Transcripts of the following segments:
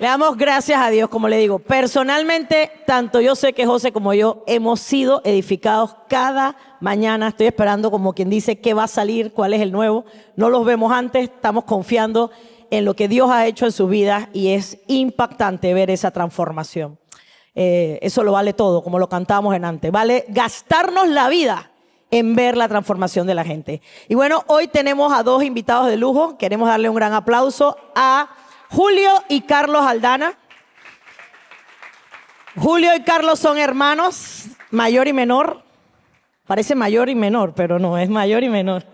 Le damos gracias a Dios, como le digo. Personalmente, tanto yo sé que José como yo hemos sido edificados cada mañana. Estoy esperando, como quien dice, qué va a salir, cuál es el nuevo. No los vemos antes, estamos confiando en lo que Dios ha hecho en sus vidas y es impactante ver esa transformación. Eso lo vale todo, como lo cantábamos en antes. Vale gastarnos la vida en ver la transformación de la gente. Y bueno, hoy tenemos a dos invitados de lujo. Queremos darle un gran aplauso a Julio y Carlos Aldana. Julio y Carlos son hermanos, mayor y menor. Parece mayor y menor, pero no, es mayor y menor.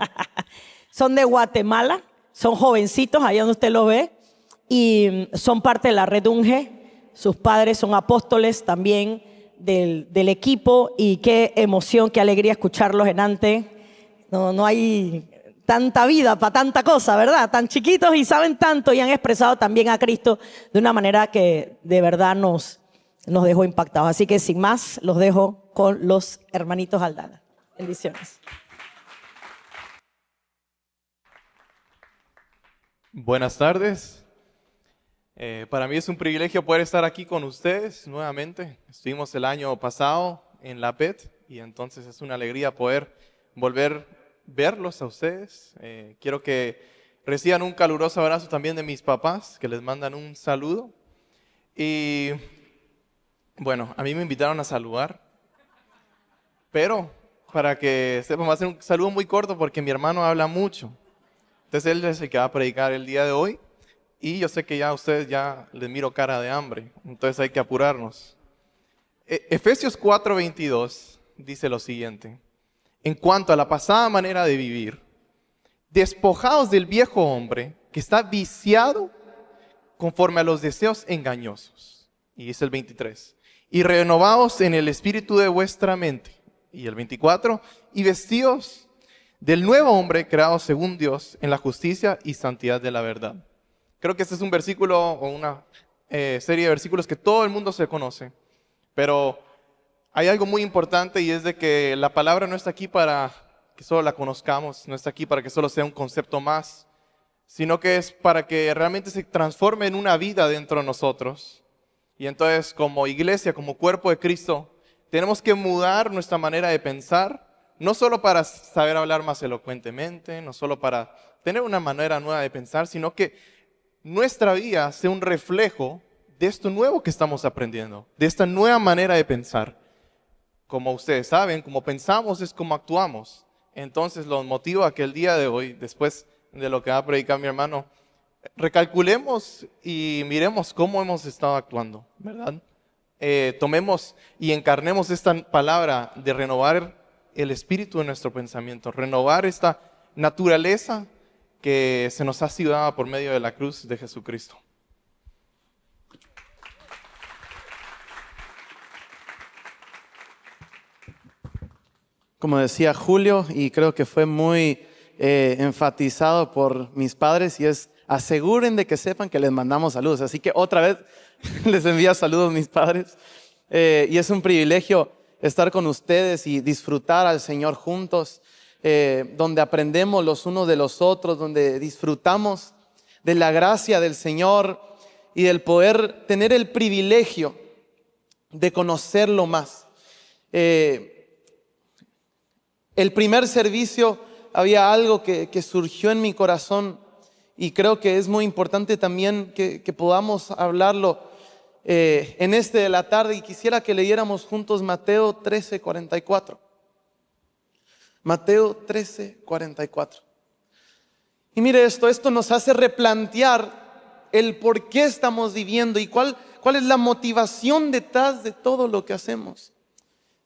Son de Guatemala, son jovencitos, allá donde usted los ve, y son parte de la Red Unge. Sus padres son apóstoles también del equipo, y qué emoción, qué alegría escucharlos en antes. No hay tanta vida para tanta cosa, ¿verdad? Tan chiquitos y saben tanto y han expresado también a Cristo de una manera que de verdad nos dejó impactados. Así que sin más, los dejo con los hermanitos Aldana. Bendiciones. Buenas tardes. Para mí es un privilegio poder estar aquí con ustedes nuevamente. Estuvimos el año pasado en la PET y entonces es una alegría poder volver a verlos a ustedes. Quiero que reciban un caluroso abrazo también de mis papás, que les mandan un saludo. Y bueno, a mí me invitaron a saludar, pero para que sepan, va a ser un saludo muy corto porque mi hermano habla mucho. Entonces él es el que va a predicar el día de hoy y yo sé que ya a ustedes ya les miro cara de hambre, entonces hay que apurarnos. Efesios 4:22 dice lo siguiente: en cuanto a la pasada manera de vivir, despojaos del viejo hombre que está viciado conforme a los deseos engañosos. Y dice el 23, y renovaos en el espíritu de vuestra mente. Y el 24, y vestidos del nuevo hombre creado según Dios en la justicia y santidad de la verdad. Creo que este es un versículo o una serie de versículos que todo el mundo se conoce, pero hay algo muy importante y es de que la palabra no está aquí para que solo la conozcamos, no está aquí para que solo sea un concepto más, sino que es para que realmente se transforme en una vida dentro de nosotros. Y entonces, como iglesia, como cuerpo de Cristo, tenemos que mudar nuestra manera de pensar, no solo para saber hablar más elocuentemente, no solo para tener una manera nueva de pensar, sino que nuestra vida sea un reflejo de esto nuevo que estamos aprendiendo, de esta nueva manera de pensar. Como ustedes saben, como pensamos es como actuamos. Entonces los motivo a que el día de hoy, después de lo que va a predicar mi hermano, recalculemos y miremos cómo hemos estado actuando, ¿verdad? Tomemos y encarnemos esta palabra de renovar el espíritu de nuestro pensamiento, renovar esta naturaleza que se nos ha sido dada por medio de la cruz de Jesucristo. Como decía Julio, y creo que fue muy enfatizado por mis padres, y es: aseguren de que sepan que les mandamos saludos. Así que otra vez les envía saludos mis padres. Y es un privilegio estar con ustedes y disfrutar al Señor juntos, donde aprendemos los unos de los otros, donde disfrutamos de la gracia del Señor y del poder tener el privilegio de conocerlo más. El primer servicio había algo que surgió en mi corazón y creo que es muy importante también que podamos hablarlo en este de la tarde, y quisiera que leyéramos juntos Mateo 13:44. Mateo 13:44. Y mire esto nos hace replantear el por qué estamos viviendo y cuál es la motivación detrás de todo lo que hacemos.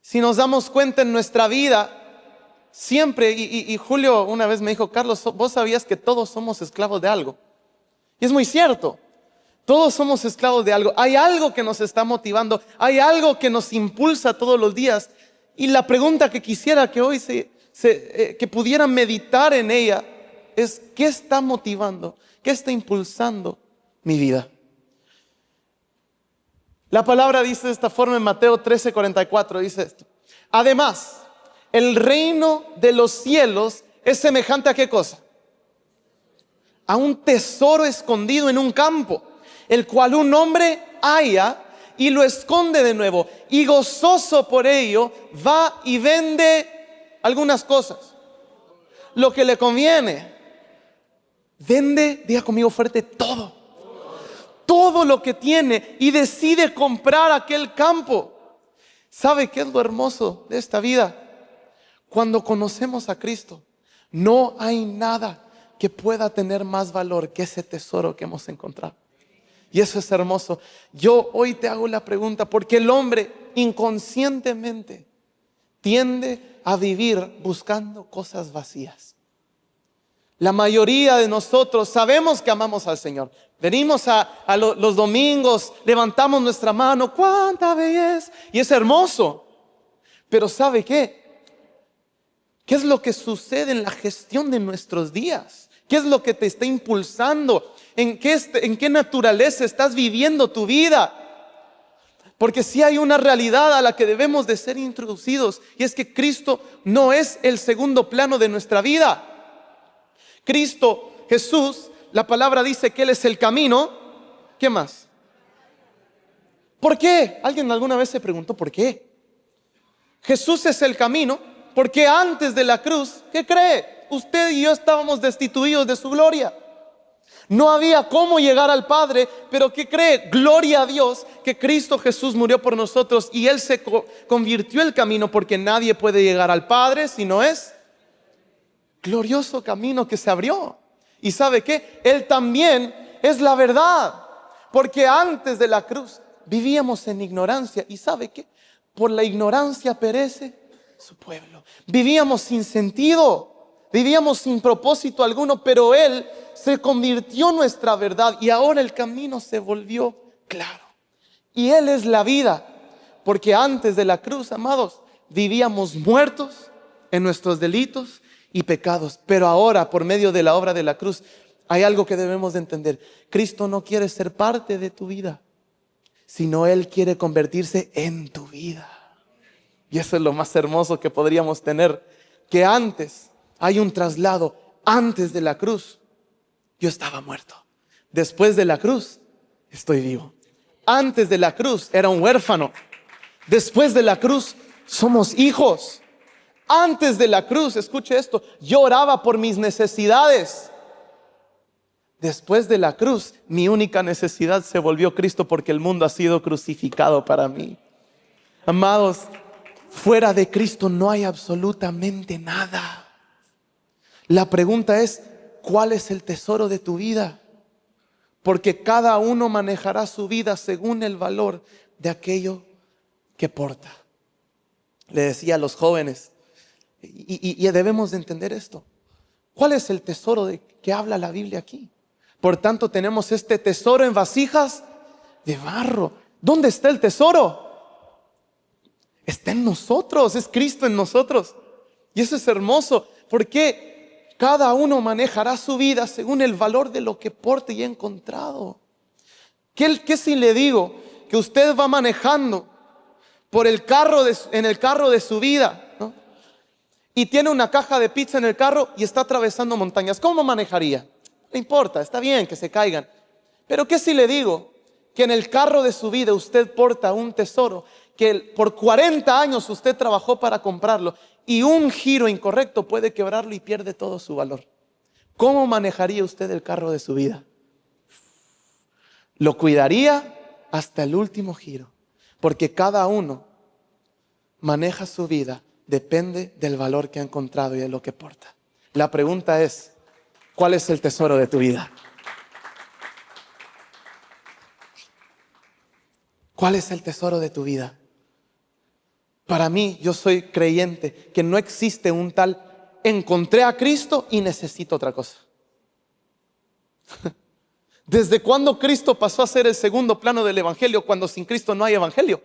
Si nos damos cuenta en nuestra vida, siempre, y Julio una vez me dijo: Carlos, vos sabías que todos somos esclavos de algo. Y es muy cierto, todos somos esclavos de algo. Hay algo que nos está motivando, hay algo que nos impulsa todos los días. Y la pregunta que quisiera que hoy que pudieran meditar en ella es: ¿qué está motivando? ¿Qué está impulsando mi vida? La palabra dice de esta forma en Mateo 13:44, dice esto: además, el reino de los cielos es semejante ¿a qué cosa? A un tesoro escondido en un campo, el cual un hombre halla y lo esconde de nuevo, y gozoso por ello va y vende algunas cosas, lo que le conviene. Vende, diga conmigo fuerte, todo lo que tiene, y decide comprar aquel campo. ¿Sabe qué es lo hermoso de esta vida? Cuando conocemos a Cristo, no hay nada que pueda tener más valor que ese tesoro que hemos encontrado. Y eso es hermoso. Yo hoy te hago la pregunta, porque el hombre inconscientemente tiende a vivir buscando cosas vacías. La mayoría de nosotros sabemos que amamos al Señor. Venimos a los domingos, levantamos nuestra mano, ¡cuánta belleza! Y es hermoso. Pero ¿sabe qué? ¿Qué es lo que sucede en la gestión de nuestros días? ¿Qué es lo que te está impulsando? ¿En qué naturaleza estás viviendo tu vida? Porque si hay una realidad a la que debemos de ser introducidos, y es que Cristo no es el segundo plano de nuestra vida. Cristo, Jesús, la palabra dice que Él es el camino. ¿Qué más? ¿Por qué? ¿Alguien alguna vez se preguntó por qué? Jesús es el camino porque antes de la cruz, ¿qué cree? Usted y yo estábamos destituidos de su gloria. No había cómo llegar al Padre, pero ¿qué cree? Gloria a Dios que Cristo Jesús murió por nosotros y Él se convirtió en el camino, porque nadie puede llegar al Padre si no es glorioso camino que se abrió. ¿Y sabe qué? Él también es la verdad, porque antes de la cruz vivíamos en ignorancia. ¿Y sabe qué? Por la ignorancia perece su pueblo. Vivíamos sin sentido, vivíamos sin propósito alguno, pero Él se convirtió en nuestra verdad y ahora el camino se volvió claro. Y Él es la vida, porque antes de la cruz, amados, vivíamos muertos en nuestros delitos y pecados, pero ahora por medio de la obra de la cruz hay algo que debemos de entender. Cristo no quiere ser parte de tu vida, sino Él quiere convertirse en tu vida. Y eso es lo más hermoso que podríamos tener, que antes hay un traslado. Antes de la cruz yo estaba muerto, después de la cruz estoy vivo. Antes de la cruz era un huérfano, después de la cruz somos hijos. Antes de la cruz, escuche esto, yo oraba por mis necesidades. Después de la cruz, mi única necesidad se volvió Cristo, porque el mundo ha sido crucificado para mí. Amados, fuera de Cristo no hay absolutamente nada. La pregunta es, ¿cuál es el tesoro de tu vida? Porque cada uno manejará su vida según el valor de aquello que porta. Le decía a los jóvenes, y debemos de entender esto. ¿Cuál es el tesoro de que habla la Biblia aquí? Por tanto, tenemos este tesoro en vasijas de barro. ¿Dónde está el tesoro? Está en nosotros, es Cristo en nosotros. Y eso es hermoso, porque cada uno manejará su vida según el valor de lo que porte y ha encontrado. ¿Qué si le digo que usted va manejando por en el carro de su vida, ¿no? Y tiene una caja de pizza en el carro y está atravesando montañas? ¿Cómo manejaría? No importa, está bien que se caigan. Pero ¿qué si le digo que en el carro de su vida usted porta un tesoro que por 40 años usted trabajó para comprarlo, y un giro incorrecto puede quebrarlo y pierde todo su valor? ¿Cómo manejaría usted el carro de su vida? Lo cuidaría hasta el último giro, porque cada uno maneja su vida, depende del valor que ha encontrado y de lo que porta. La pregunta es, ¿cuál es el tesoro de tu vida? ¿Cuál es el tesoro de tu vida? Para mí, yo soy creyente que no existe un tal encontré a Cristo y necesito otra cosa. ¿Desde cuándo Cristo pasó a ser el segundo plano del evangelio, cuando sin Cristo no hay evangelio?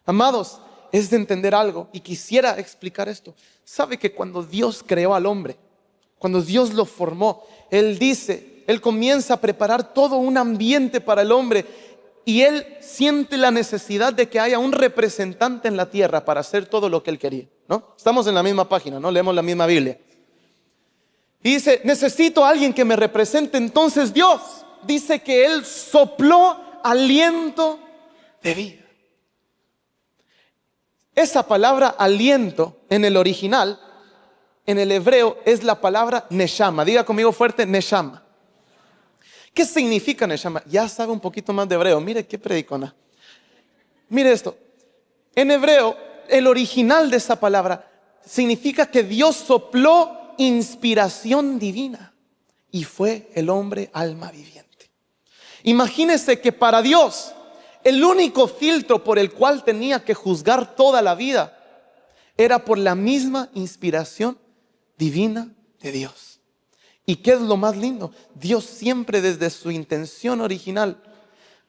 Amados, es de entender algo, y quisiera explicar esto. ¿Sabe que cuando Dios creó al hombre, cuando Dios lo formó, Él comienza a preparar todo un ambiente para el hombre, y Él siente la necesidad de que haya un representante en la tierra para hacer todo lo que Él quería, ¿no? Estamos en la misma página, ¿no? Leemos la misma Biblia. Y dice, necesito a alguien que me represente. Entonces Dios dice que Él sopló aliento de vida. Esa palabra aliento en el original, en el hebreo, es la palabra neshama. Diga conmigo fuerte, neshama. ¿Qué significa neshama? Ya sabe un poquito más de hebreo. Mire qué predicona. Mire esto. En hebreo, el original de esa palabra significa que Dios sopló inspiración divina y fue el hombre alma viviente. Imagínese que para Dios el único filtro por el cual tenía que juzgar toda la vida era por la misma inspiración divina de Dios. ¿Y qué es lo más lindo? Dios siempre desde su intención original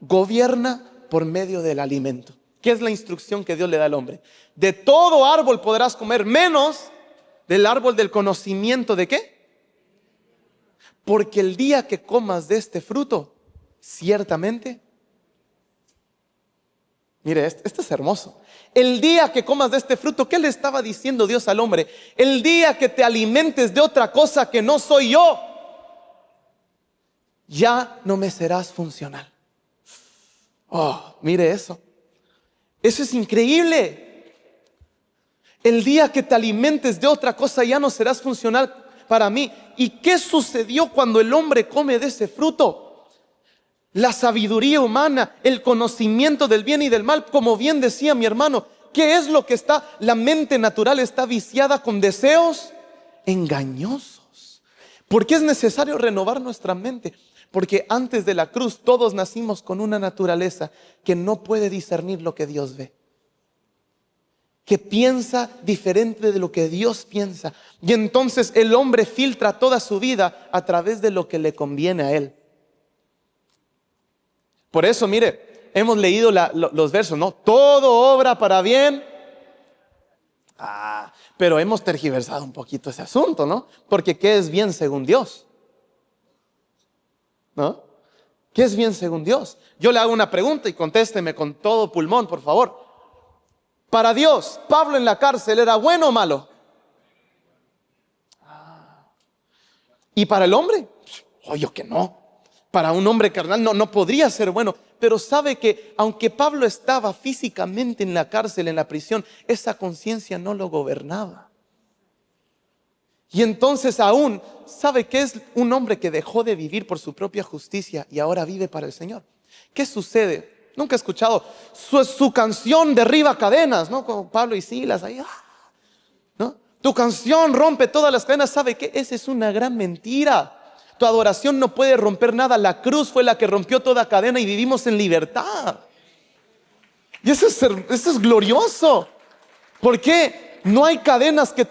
gobierna por medio del alimento. ¿Qué es la instrucción que Dios le da al hombre? De todo árbol podrás comer, menos del árbol del conocimiento ¿de qué? Porque el día que comas de este fruto, ciertamente, mire, esto es hermoso. El día que comas de este fruto, ¿qué le estaba diciendo Dios al hombre? El día que te alimentes de otra cosa que no soy yo, ya no me serás funcional. Oh, mire eso. Eso es increíble. El día que te alimentes de otra cosa ya no serás funcional para mí. ¿Y qué sucedió cuando el hombre come de ese fruto? La sabiduría humana, el conocimiento del bien y del mal, como bien decía mi hermano, ¿qué es lo que está? La mente natural está viciada con deseos engañosos. ¿Por qué es necesario renovar nuestra mente? Porque antes de la cruz todos nacimos con una naturaleza que no puede discernir lo que Dios ve, que piensa diferente de lo que Dios piensa. Y entonces el hombre filtra toda su vida a través de lo que le conviene a él. Por eso, mire, hemos leído los versos, ¿no? Todo obra para bien. Pero hemos tergiversado un poquito ese asunto, ¿no? Porque ¿qué es bien según Dios? ¿No? ¿Qué es bien según Dios? Yo le hago una pregunta y contésteme con todo pulmón, por favor. Para Dios, Pablo en la cárcel, ¿era bueno o malo? ¿Y para el hombre? Oye, que no. Para un hombre carnal no podría ser bueno. Pero sabe que aunque Pablo estaba físicamente en la cárcel, en la prisión, esa conciencia no lo gobernaba. Y entonces aún, ¿sabe qué es un hombre que dejó de vivir por su propia justicia y ahora vive para el Señor? ¿Qué sucede? Nunca he escuchado su canción derriba cadenas, ¿no? Como Pablo y Silas ahí, ¿no? Tu canción rompe todas las cadenas. ¿Sabe qué? Esa es una gran mentira. Tu adoración no puede romper nada. La cruz fue la que rompió toda cadena y vivimos en libertad. Y eso es glorioso. ¿Por qué? No hay cadenas que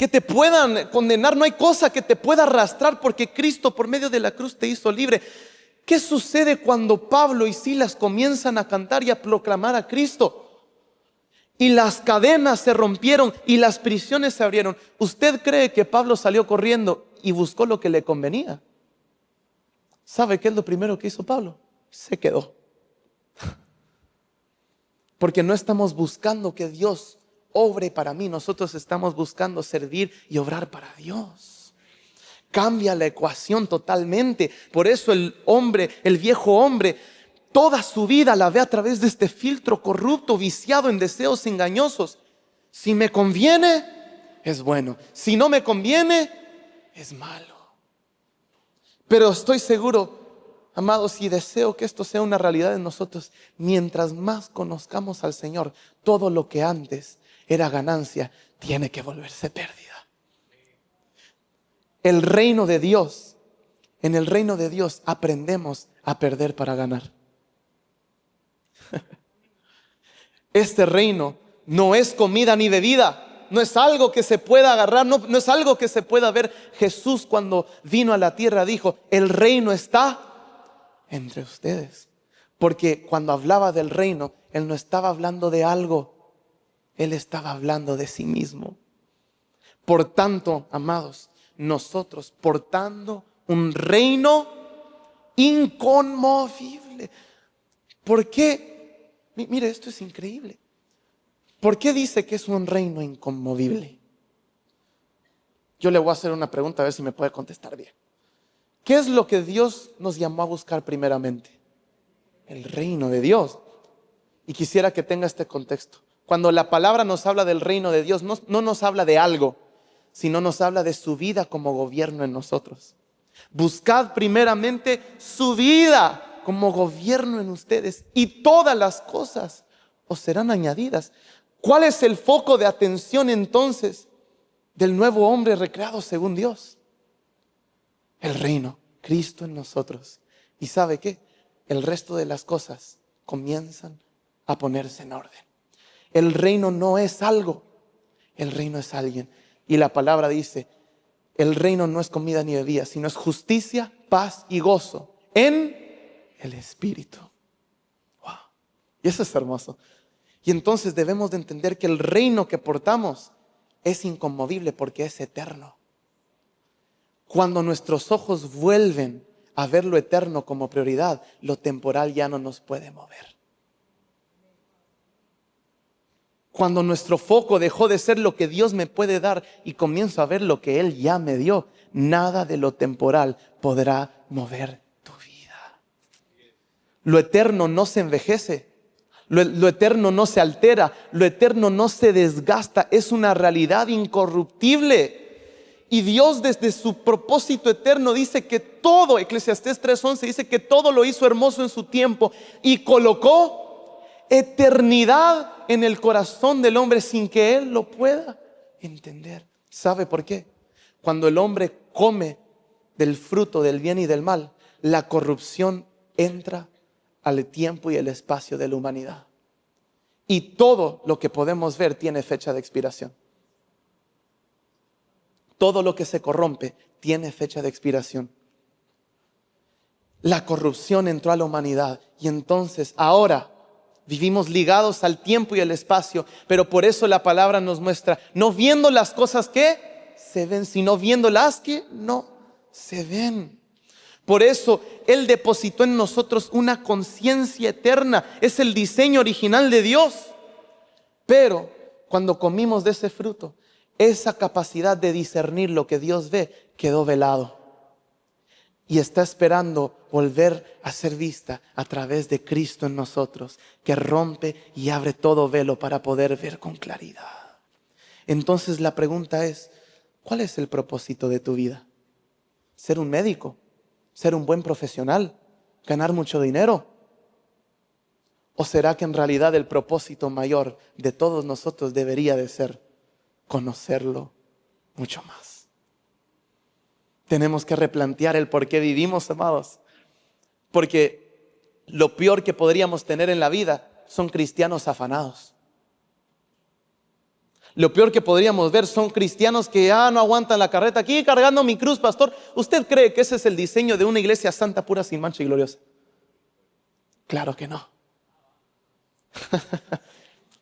te puedan condenar, no hay cosa que te pueda arrastrar, porque Cristo por medio de la cruz te hizo libre. ¿Qué sucede cuando Pablo y Silas comienzan a cantar y a proclamar a Cristo? Y las cadenas se rompieron y las prisiones se abrieron. ¿Usted cree que Pablo salió corriendo y buscó lo que le convenía? ¿Sabe qué es lo primero que hizo Pablo? Se quedó. Porque no estamos buscando que Dios obre para mí, nosotros estamos buscando servir y obrar para Dios. Cambia la ecuación totalmente. Por eso el viejo hombre, toda su vida la ve a través de este filtro corrupto, viciado en deseos engañosos. Si me conviene, es bueno. Si no me conviene, es malo. Pero estoy seguro, amados, y deseo que esto sea una realidad en nosotros. Mientras más conozcamos al Señor, todo lo que antes era ganancia, tiene que volverse pérdida. El reino de Dios, en el reino de Dios aprendemos a perder para ganar. Este reino no es comida ni bebida, no es algo que se pueda agarrar, no es algo que se pueda ver. Jesús cuando vino a la tierra dijo, el reino está entre ustedes. Porque cuando hablaba del reino, Él no estaba hablando de algo, Él estaba hablando de sí mismo. Por tanto, amados, nosotros portando un reino inconmovible. ¿Por qué? Mire, esto es increíble. ¿Por qué dice que es un reino inconmovible? Yo le voy a hacer una pregunta a ver si me puede contestar bien. ¿Qué es lo que Dios nos llamó a buscar primeramente? El reino de Dios. Y quisiera que tenga este contexto. Cuando la palabra nos habla del reino de Dios, no nos habla de algo, sino nos habla de su vida como gobierno en nosotros. Buscad primeramente su vida como gobierno en ustedes, y todas las cosas os serán añadidas. ¿Cuál es el foco de atención entonces del nuevo hombre recreado según Dios? El reino, Cristo en nosotros. ¿Y sabe qué? El resto de las cosas comienzan a ponerse en orden. El reino no es algo, el reino es alguien. Y la palabra dice, el reino no es comida ni bebida, sino es justicia, paz y gozo en el Espíritu. Wow. Y eso es hermoso. Y entonces debemos de entender que el reino que portamos es inconmovible porque es eterno. Cuando nuestros ojos vuelven a ver lo eterno como prioridad, lo temporal ya no nos puede mover. Cuando nuestro foco dejó de ser lo que Dios me puede dar y comienzo a ver lo que Él ya me dio, nada de lo temporal podrá mover tu vida. Lo eterno no se envejece. Lo eterno no se altera, lo eterno no se desgasta, es una realidad incorruptible. Y Dios desde su propósito eterno dice que todo, Eclesiastés 3:11 dice que todo lo hizo hermoso en su tiempo y colocó eternidad en el corazón del hombre sin que él lo pueda entender. ¿Sabe por qué? Cuando el hombre come del fruto del bien y del mal, la corrupción entra al tiempo y el espacio de la humanidad. Y todo lo que podemos ver tiene fecha de expiración. Todo lo que se corrompe tiene fecha de expiración. La corrupción entró a la humanidad y entonces ahora vivimos ligados al tiempo y al espacio, pero por eso la palabra nos muestra, no viendo las cosas que se ven, sino viendo las que no se ven. Por eso Él depositó en nosotros una conciencia eterna. Es el diseño original de Dios. Pero cuando comimos de ese fruto, esa capacidad de discernir lo que Dios ve quedó velado. Y está esperando volver a ser vista a través de Cristo en nosotros, que rompe y abre todo velo para poder ver con claridad. Entonces la pregunta es, ¿cuál es el propósito de tu vida? ¿Ser un médico? ¿Ser un buen profesional? ¿Ganar mucho dinero? ¿O será que en realidad el propósito mayor de todos nosotros debería de ser conocerlo mucho más? Tenemos que replantear el por qué vivimos, amados. Porque lo peor que podríamos tener en la vida son cristianos afanados. Lo peor que podríamos ver son cristianos que no aguantan la carreta. Aquí cargando mi cruz, pastor. ¿Usted cree que ese es el diseño de una iglesia santa, pura, sin mancha y gloriosa? Claro que no.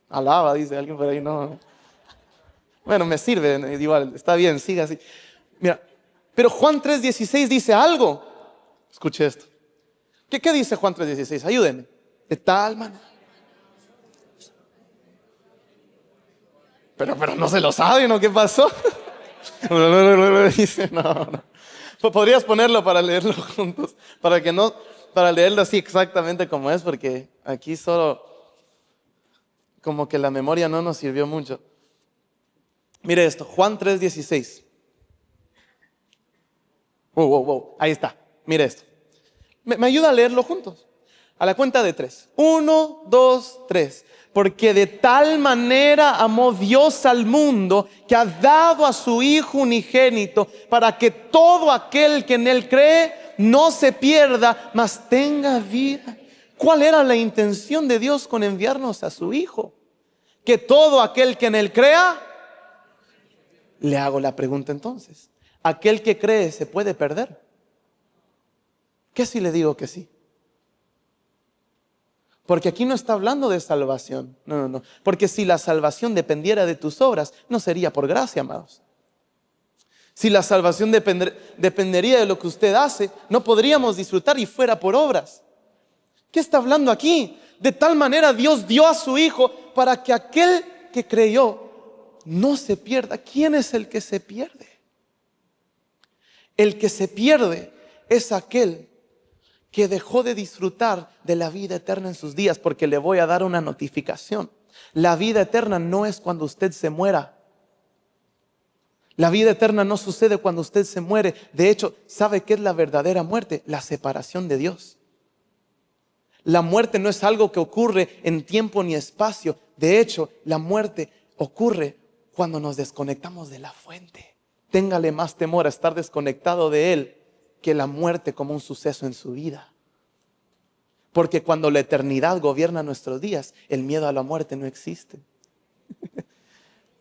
Alaba, dice alguien por ahí. No. Bueno, me sirve, igual, está bien, siga así. Mira, pero Juan 3:16 dice algo. Escuche esto. ¿Qué dice Juan 3:16? Ayúdenme. De tal manera. Pero no se lo sabe, ¿no? ¿Qué pasó? Dice, no. Podrías ponerlo para leerlo juntos, para leerlo así exactamente como es, porque aquí solo como que la memoria no nos sirvió mucho. Mire esto, Juan 3:16. Wow. Ahí está, mire esto. ¿Me ayuda a leerlo juntos? A la cuenta de 3. 1, 2, 3. Porque de tal manera amó Dios al mundo que ha dado a su Hijo unigénito para que todo aquel que en Él cree no se pierda, mas tenga vida. ¿Cuál era la intención de Dios con enviarnos a su Hijo? Que todo aquel que en Él crea. Le hago la pregunta entonces. ¿Aquel que cree se puede perder? ¿Qué si le digo que sí? Porque aquí no está hablando de salvación. No. Porque si la salvación dependiera de tus obras, no sería por gracia, amados. Si la salvación dependería de lo que usted hace, no podríamos disfrutar y fuera por obras. ¿Qué está hablando aquí? De tal manera Dios dio a su Hijo para que aquel que creyó no se pierda. ¿Quién es el que se pierde? El que se pierde es aquel que dejó de disfrutar de la vida eterna en sus días, porque le voy a dar una notificación. La vida eterna no es cuando usted se muera. La vida eterna no sucede cuando usted se muere. De hecho, ¿sabe qué es la verdadera muerte? La separación de Dios. La muerte no es algo que ocurre en tiempo ni espacio. De hecho, la muerte ocurre cuando nos desconectamos de la fuente. Téngale más temor a estar desconectado de Él que la muerte como un suceso en su vida. Porque cuando la eternidad gobierna nuestros días, el miedo a la muerte no existe.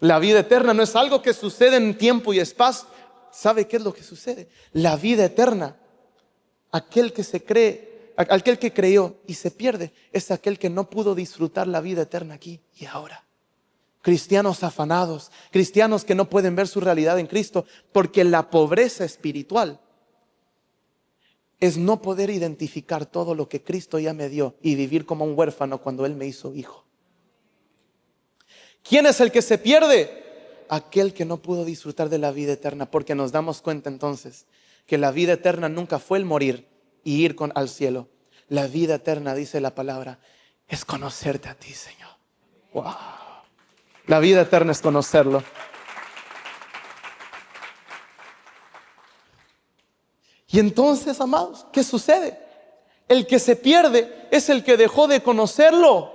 La vida eterna no es algo que sucede en tiempo y espacio. ¿Sabe qué es lo que sucede? La vida eterna, aquel que creyó y se pierde, es aquel que no pudo disfrutar la vida eterna aquí y ahora. Cristianos afanados, cristianos que no pueden ver su realidad en Cristo, porque la pobreza espiritual es no poder identificar todo lo que Cristo ya me dio y vivir como un huérfano cuando Él me hizo hijo. ¿Quién es el que se pierde? Aquel que no pudo disfrutar de la vida eterna, porque nos damos cuenta entonces que la vida eterna nunca fue el morir y ir al cielo. La vida eterna, dice la palabra, es conocerte a ti, Señor. Wow. La vida eterna es conocerlo. Y entonces, amados, ¿qué sucede? El que se pierde es el que dejó de conocerlo.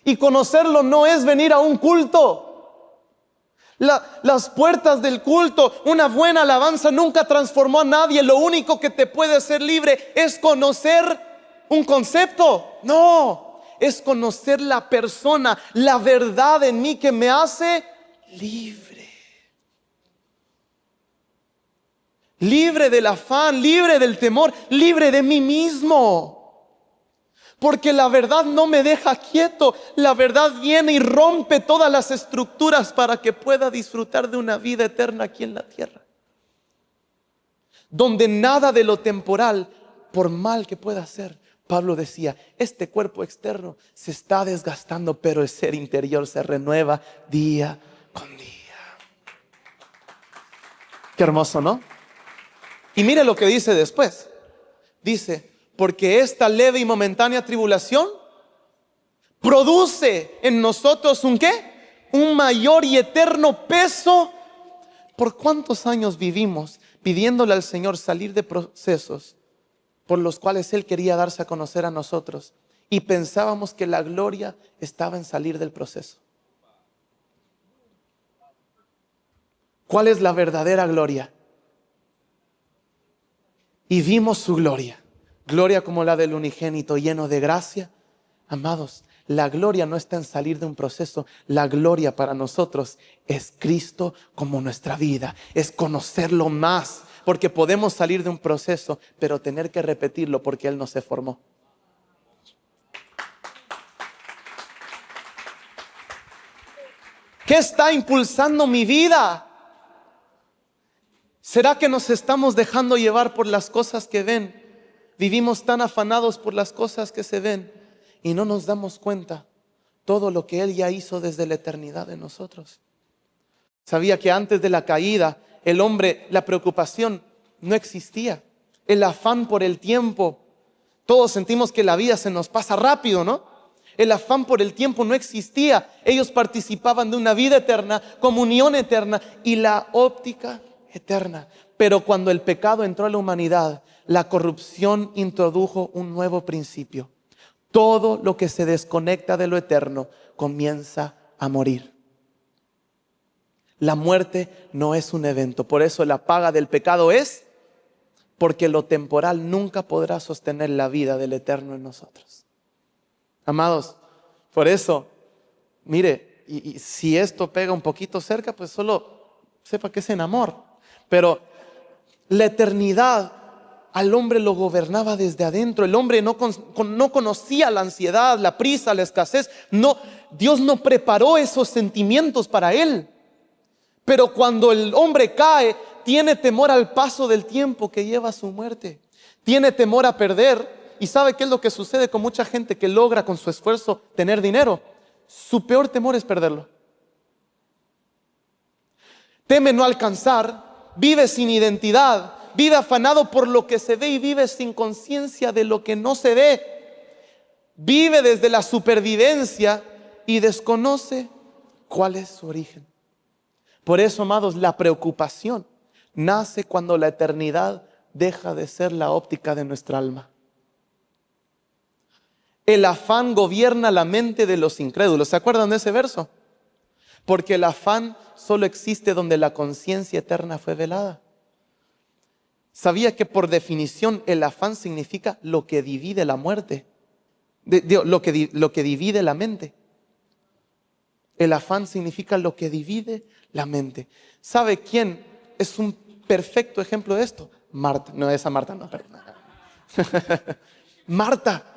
Y conocerlo no es venir a un culto. Las puertas del culto, una buena alabanza nunca transformó a nadie. Lo único que te puede hacer libre es conocer un concepto. No, es conocer la persona, la verdad en mí que me hace libre. Libre del afán, libre del temor, libre de mí mismo. Porque la verdad no me deja quieto. La verdad viene y rompe todas las estructuras para que pueda disfrutar de una vida eterna aquí en la tierra. Donde nada de lo temporal, por mal que pueda ser, Pablo decía, este cuerpo externo se está desgastando, pero el ser interior se renueva día con día. Qué hermoso, ¿no? Y mire lo que dice después. Dice, porque esta leve y momentánea tribulación produce en nosotros ¿un qué? Un mayor y eterno peso. ¿Por cuántos años vivimos pidiéndole al Señor salir de procesos por los cuales Él quería darse a conocer a nosotros? Y pensábamos que la gloria estaba en salir del proceso. ¿Cuál es la verdadera gloria? Y vimos su gloria. Gloria como la del unigénito, lleno de gracia. Amados, la gloria no está en salir de un proceso. La gloria para nosotros es Cristo como nuestra vida. Es conocerlo más. Porque podemos salir de un proceso, pero tener que repetirlo porque Él no se formó. ¿Qué está impulsando mi vida? ¿Será que nos estamos dejando llevar por las cosas que ven? Vivimos tan afanados por las cosas que se ven y no nos damos cuenta todo lo que Él ya hizo desde la eternidad en nosotros. Sabía que antes de la caída, el hombre, la preocupación no existía. El afán por el tiempo. Todos sentimos que la vida se nos pasa rápido, ¿no? El afán por el tiempo no existía. Ellos participaban de una vida eterna, comunión eterna y la óptica eterna. Pero cuando el pecado entró a la humanidad, la corrupción introdujo un nuevo principio. Todo lo que se desconecta de lo eterno comienza a morir. La muerte no es un evento. Por eso la paga del pecado es porque lo temporal nunca podrá sostener la vida del eterno en nosotros. Amados, por eso, mire, y si esto pega un poquito cerca, pues solo sepa que es en amor. Pero la eternidad al hombre lo gobernaba desde adentro. El hombre no conocía la ansiedad, la prisa, la escasez. No, Dios no preparó esos sentimientos para él. Pero cuando el hombre cae, tiene temor al paso del tiempo que lleva a su muerte. Tiene temor a perder. ¿Y sabe qué es lo que sucede con mucha gente que logra con su esfuerzo tener dinero? Su peor temor es perderlo. Teme no alcanzar vive sin identidad, vive afanado por lo que se ve y vive sin conciencia de lo que no se ve. Vive desde la supervivencia y desconoce cuál es su origen. Por eso, amados, la preocupación nace cuando la eternidad deja de ser la óptica de nuestra alma. El afán gobierna la mente de los incrédulos. ¿Se acuerdan de ese verso? Porque el afán solo existe donde la conciencia eterna fue velada. ¿Sabía que por definición el afán significa lo que divide la muerte? Lo que divide la mente. El afán significa lo que divide la mente. ¿Sabe quién es un perfecto ejemplo de esto? Marta. No, esa Marta no, perdón. Marta.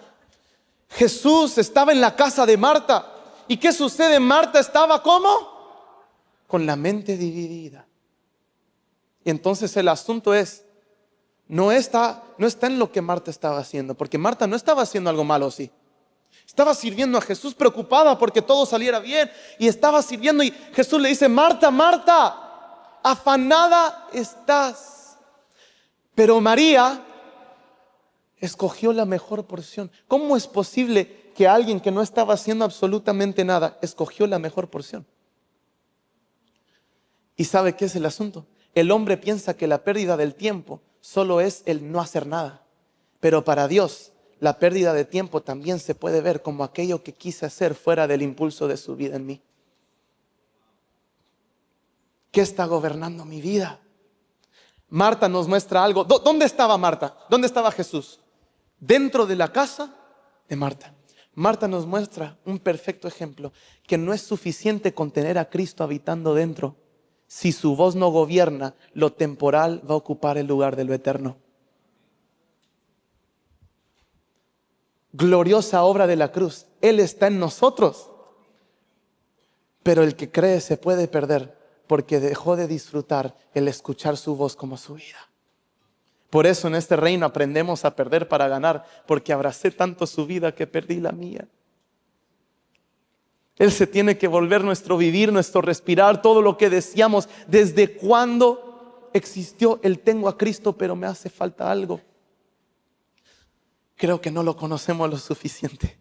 Jesús estaba en la casa de Marta. ¿Y qué sucede? Marta estaba ¿cómo? Con la mente dividida. Y entonces el asunto es, no está en lo que Marta estaba haciendo, porque Marta no estaba haciendo algo malo, sí. Estaba sirviendo a Jesús, preocupada porque todo saliera bien, y estaba sirviendo, y Jesús le dice: Marta, Marta, afanada estás. Pero María escogió la mejor porción. ¿Cómo es posible que alguien que no estaba haciendo absolutamente nada escogió la mejor porción? ¿Y sabe qué es el asunto? El hombre piensa que la pérdida del tiempo solo es el no hacer nada. Pero para Dios, la pérdida de tiempo también se puede ver como aquello que quise hacer fuera del impulso de su vida en mí. ¿Qué está gobernando mi vida? Marta nos muestra algo. ¿Dónde estaba Marta? ¿Dónde estaba Jesús? Dentro de la casa de Marta. Marta nos muestra un perfecto ejemplo, que no es suficiente con tener a Cristo habitando dentro. Si su voz no gobierna, lo temporal va a ocupar el lugar de lo eterno. Gloriosa obra de la cruz. Él está en nosotros. Pero el que cree se puede perder porque dejó de disfrutar el escuchar su voz como su vida. Por eso en este reino aprendemos a perder para ganar, porque abracé tanto su vida que perdí la mía. Él se tiene que volver nuestro vivir, nuestro respirar, todo lo que deseamos. ¿Desde cuándo existió el tengo a Cristo pero me hace falta algo? Creo que no lo conocemos lo suficiente.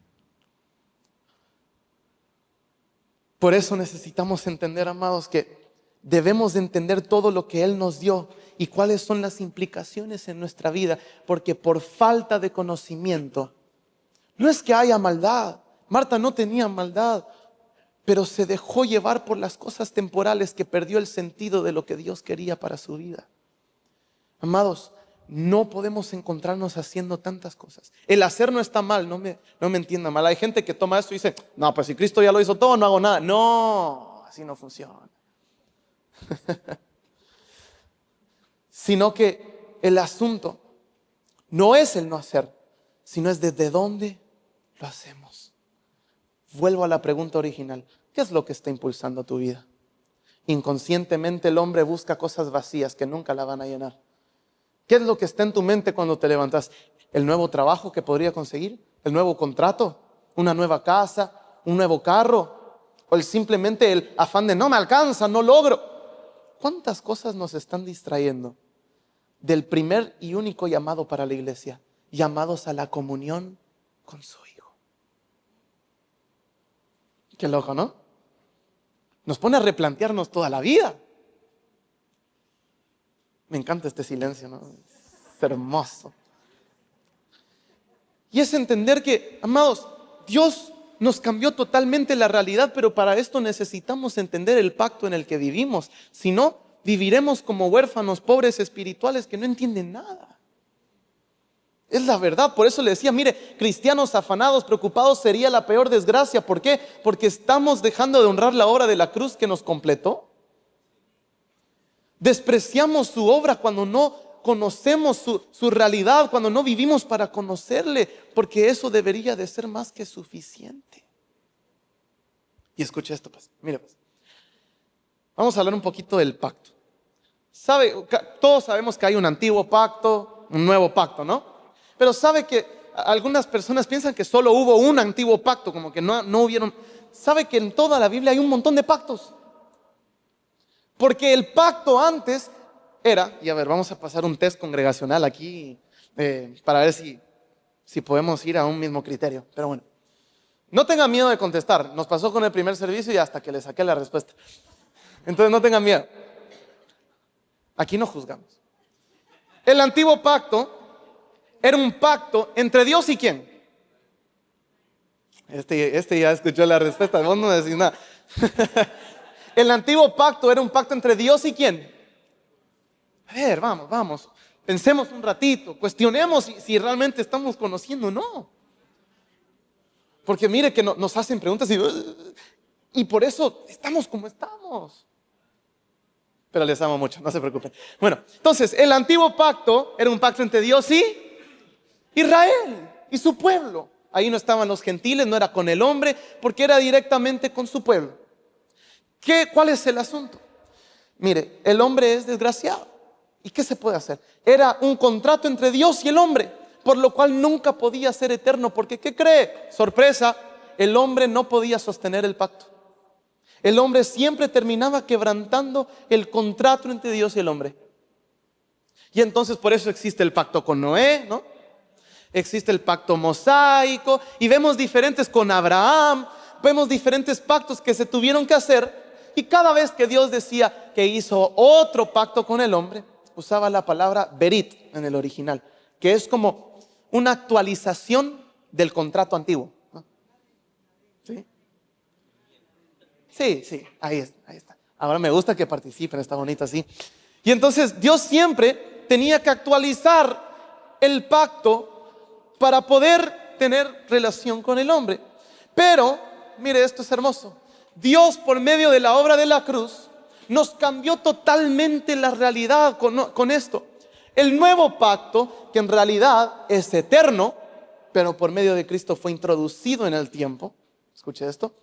Por eso necesitamos entender, amados, que debemos de entender todo lo que Él nos dio y cuáles son las implicaciones en nuestra vida, porque por falta de conocimiento, no es que haya maldad. Marta no tenía maldad, pero se dejó llevar por las cosas temporales que perdió el sentido de lo que Dios quería para su vida. Amados, no podemos encontrarnos haciendo tantas cosas. El hacer no está mal, no me entienda mal. Hay gente que toma esto y dice: no, pues si Cristo ya lo hizo todo, no hago nada. No, así no funciona. Sino que el asunto no es el no hacer, sino es desde dónde lo hacemos. Vuelvo a la pregunta original: ¿qué es lo que está impulsando tu vida? Inconscientemente el hombre busca cosas vacías que nunca la van a llenar. ¿Qué es lo que está en tu mente cuando te levantas? ¿El nuevo trabajo que podría conseguir? ¿El nuevo contrato? ¿Una nueva casa? ¿Un nuevo carro? ¿O simplemente el afán de no me alcanza, no logro? ¿Cuántas cosas nos están distrayendo del primer y único llamado para la iglesia? Llamados a la comunión con su Hijo. Qué loco, ¿no? Nos pone a replantearnos toda la vida. Me encanta este silencio, ¿no? Es hermoso. Y es entender que, amados, Dios nos cambió totalmente la realidad, pero para esto necesitamos entender el pacto en el que vivimos. Si no, viviremos como huérfanos, pobres espirituales que no entienden nada. Es la verdad. Por eso le decía: mire, cristianos afanados, preocupados, sería la peor desgracia. ¿Por qué? Porque estamos dejando de honrar la obra de la cruz que nos completó. Despreciamos su obra cuando no conocemos su realidad, cuando no vivimos para conocerle, porque eso debería de ser más que suficiente. Y escucha esto, pues. Mire, pues. Vamos a hablar un poquito del pacto. Todos sabemos que hay un antiguo pacto, un nuevo pacto, ¿no? Pero sabe que algunas personas piensan que solo hubo un antiguo pacto, como que no hubieron. Sabe que en toda la Biblia hay un montón de pactos. Porque el pacto antes era, y a ver, vamos a pasar un test congregacional aquí para ver si podemos ir a un mismo criterio. Pero bueno, no tengan miedo de contestar. Nos pasó con el primer servicio y hasta que le saqué la respuesta. Entonces no tengan miedo. Aquí no juzgamos. El antiguo pacto era un pacto entre Dios y ¿quién? Este ya escuchó la respuesta, vos no decís nada. El antiguo pacto era un pacto entre Dios y ¿quién? A ver, vamos. Pensemos un ratito, cuestionemos si realmente estamos conociendo o no. Porque mire que nos hacen preguntas y por eso estamos como estamos. Pero les amo mucho, no se preocupen. Bueno, entonces el antiguo pacto era un pacto entre Dios y Israel y su pueblo. Ahí no estaban los gentiles, no era con el hombre, porque era directamente con su pueblo. ¿Cuál es el asunto? Mire, el hombre es desgraciado. ¿Y qué se puede hacer? Era un contrato entre Dios y el hombre, por lo cual nunca podía ser eterno, porque ¿qué cree? Sorpresa, el hombre no podía sostener el pacto. El hombre siempre terminaba quebrantando el contrato entre Dios y el hombre. Y entonces por eso existe el pacto con Noé, ¿no? Existe el pacto mosaico y vemos diferentes con Abraham, vemos diferentes pactos que se tuvieron que hacer, y cada vez que Dios decía que hizo otro pacto con el hombre, usaba la palabra berit en el original, que es como una actualización del contrato antiguo, ¿no? Sí, ahí está. Ahora me gusta que participen, está bonito así. Y entonces Dios siempre tenía que actualizar el pacto para poder tener relación con el hombre. Pero, mire, esto es hermoso. Dios, por medio de la obra de la cruz, nos cambió totalmente la realidad con esto. El nuevo pacto, que en realidad es eterno, pero por medio de Cristo fue introducido en el tiempo. Escuche esto.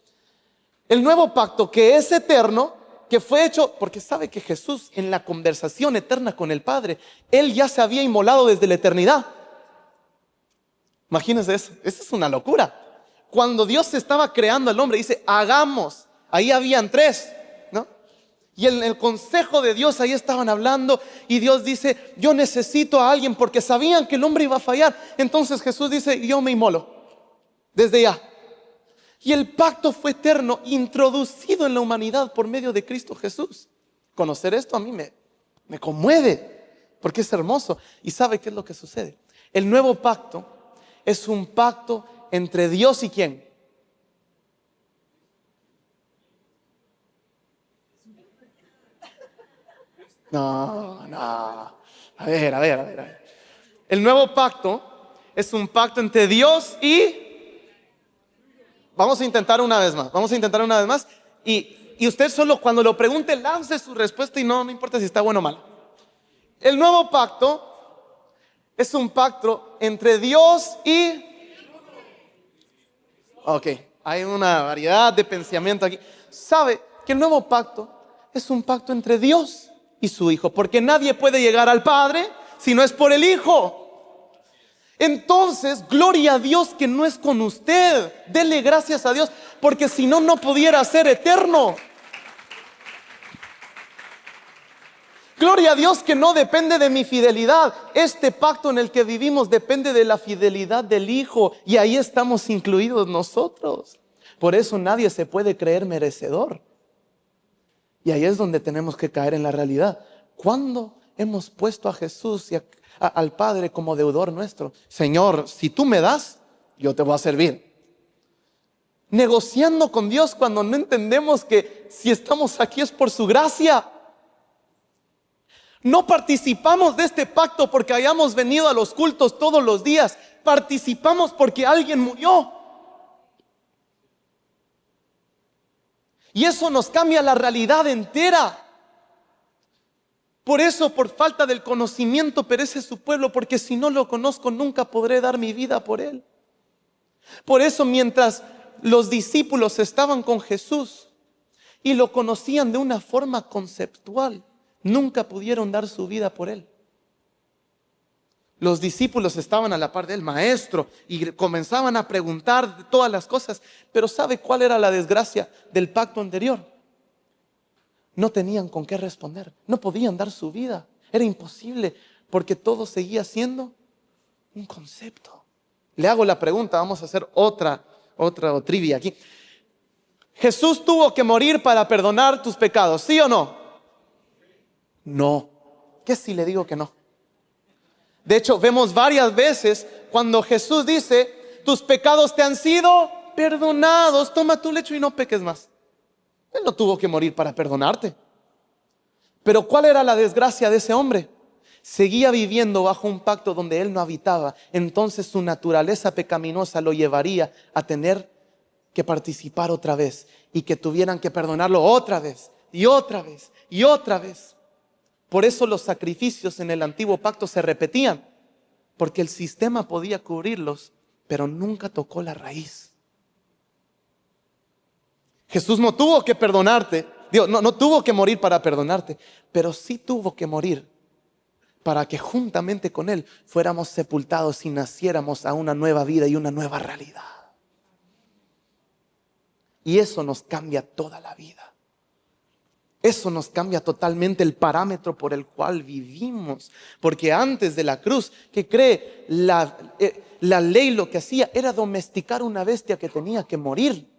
El nuevo pacto que es eterno, que fue hecho, porque sabe que Jesús en la conversación eterna con el Padre, Él ya se había inmolado desde la eternidad. Imagínense eso es una locura. Cuando Dios estaba creando al hombre, dice, hagamos. Ahí habían tres, ¿no? Y en el consejo de Dios ahí estaban hablando, y Dios dice, yo necesito a alguien, porque sabían que el hombre iba a fallar. Entonces Jesús dice, yo me inmolo desde ya. Y el pacto fue eterno, introducido en la humanidad por medio de Cristo Jesús. Conocer esto a mí me conmueve, porque es hermoso. ¿Y sabe qué es lo que sucede? El nuevo pacto es un pacto entre Dios y ¿quién? No. A ver. El nuevo pacto es un pacto entre Dios y... Vamos a intentar una vez más. Y usted solo cuando lo pregunte, lance su respuesta y no importa si está bueno o mal. El nuevo pacto es un pacto entre Dios y... Ok, hay una variedad de pensamiento aquí. ¿Sabe que el nuevo pacto es un pacto entre Dios y su Hijo? Porque nadie puede llegar al Padre si no es por el Hijo. Entonces, gloria a Dios que no es con usted. Dele gracias a Dios, porque si no, no pudiera ser eterno. Gloria a Dios que no depende de mi fidelidad. Este pacto en el que vivimos depende de la fidelidad del Hijo, y ahí estamos incluidos nosotros. Por eso nadie se puede creer merecedor. Y ahí es donde tenemos que caer en la realidad. ¿Cuándo hemos puesto a Jesús y al Padre como deudor nuestro? Señor, si tú me das, yo te voy a servir. Negociando con Dios cuando no entendemos que si estamos aquí es por su gracia. No participamos de este pacto porque hayamos venido a los cultos todos los días. Participamos porque alguien murió. Y eso nos cambia la realidad entera. Por eso, por falta del conocimiento, perece su pueblo, porque si no lo conozco, nunca podré dar mi vida por él. Por eso, mientras los discípulos estaban con Jesús y lo conocían de una forma conceptual, nunca pudieron dar su vida por él. Los discípulos estaban a la par del maestro y comenzaban a preguntar de todas las cosas. Pero ¿sabe cuál era la desgracia del pacto anterior? No tenían con qué responder, no podían dar su vida. Era imposible porque todo seguía siendo un concepto. Le hago la pregunta, vamos a hacer otra trivia aquí. ¿Jesús tuvo que morir para perdonar tus pecados? ¿Sí o no? No. ¿Qué si le digo que no? De hecho, vemos varias veces cuando Jesús dice, tus pecados te han sido perdonados, toma tu lecho y no peques más. Él no tuvo que morir para perdonarte. Pero ¿cuál era la desgracia de ese hombre? Seguía viviendo bajo un pacto donde él no habitaba. Entonces su naturaleza pecaminosa lo llevaría a tener que participar otra vez y que tuvieran que perdonarlo otra vez y otra vez y otra vez. Por eso los sacrificios en el antiguo pacto se repetían, porque el sistema podía cubrirlos, pero nunca tocó la raíz. Jesús no tuvo que perdonarte, no tuvo que morir para perdonarte, pero sí tuvo que morir para que juntamente con Él fuéramos sepultados y naciéramos a una nueva vida y una nueva realidad. Y eso nos cambia toda la vida. Eso nos cambia totalmente el parámetro por el cual vivimos. Porque antes de la cruz, ¿qué cree? La ley lo que hacía era domesticar una bestia que tenía que morir.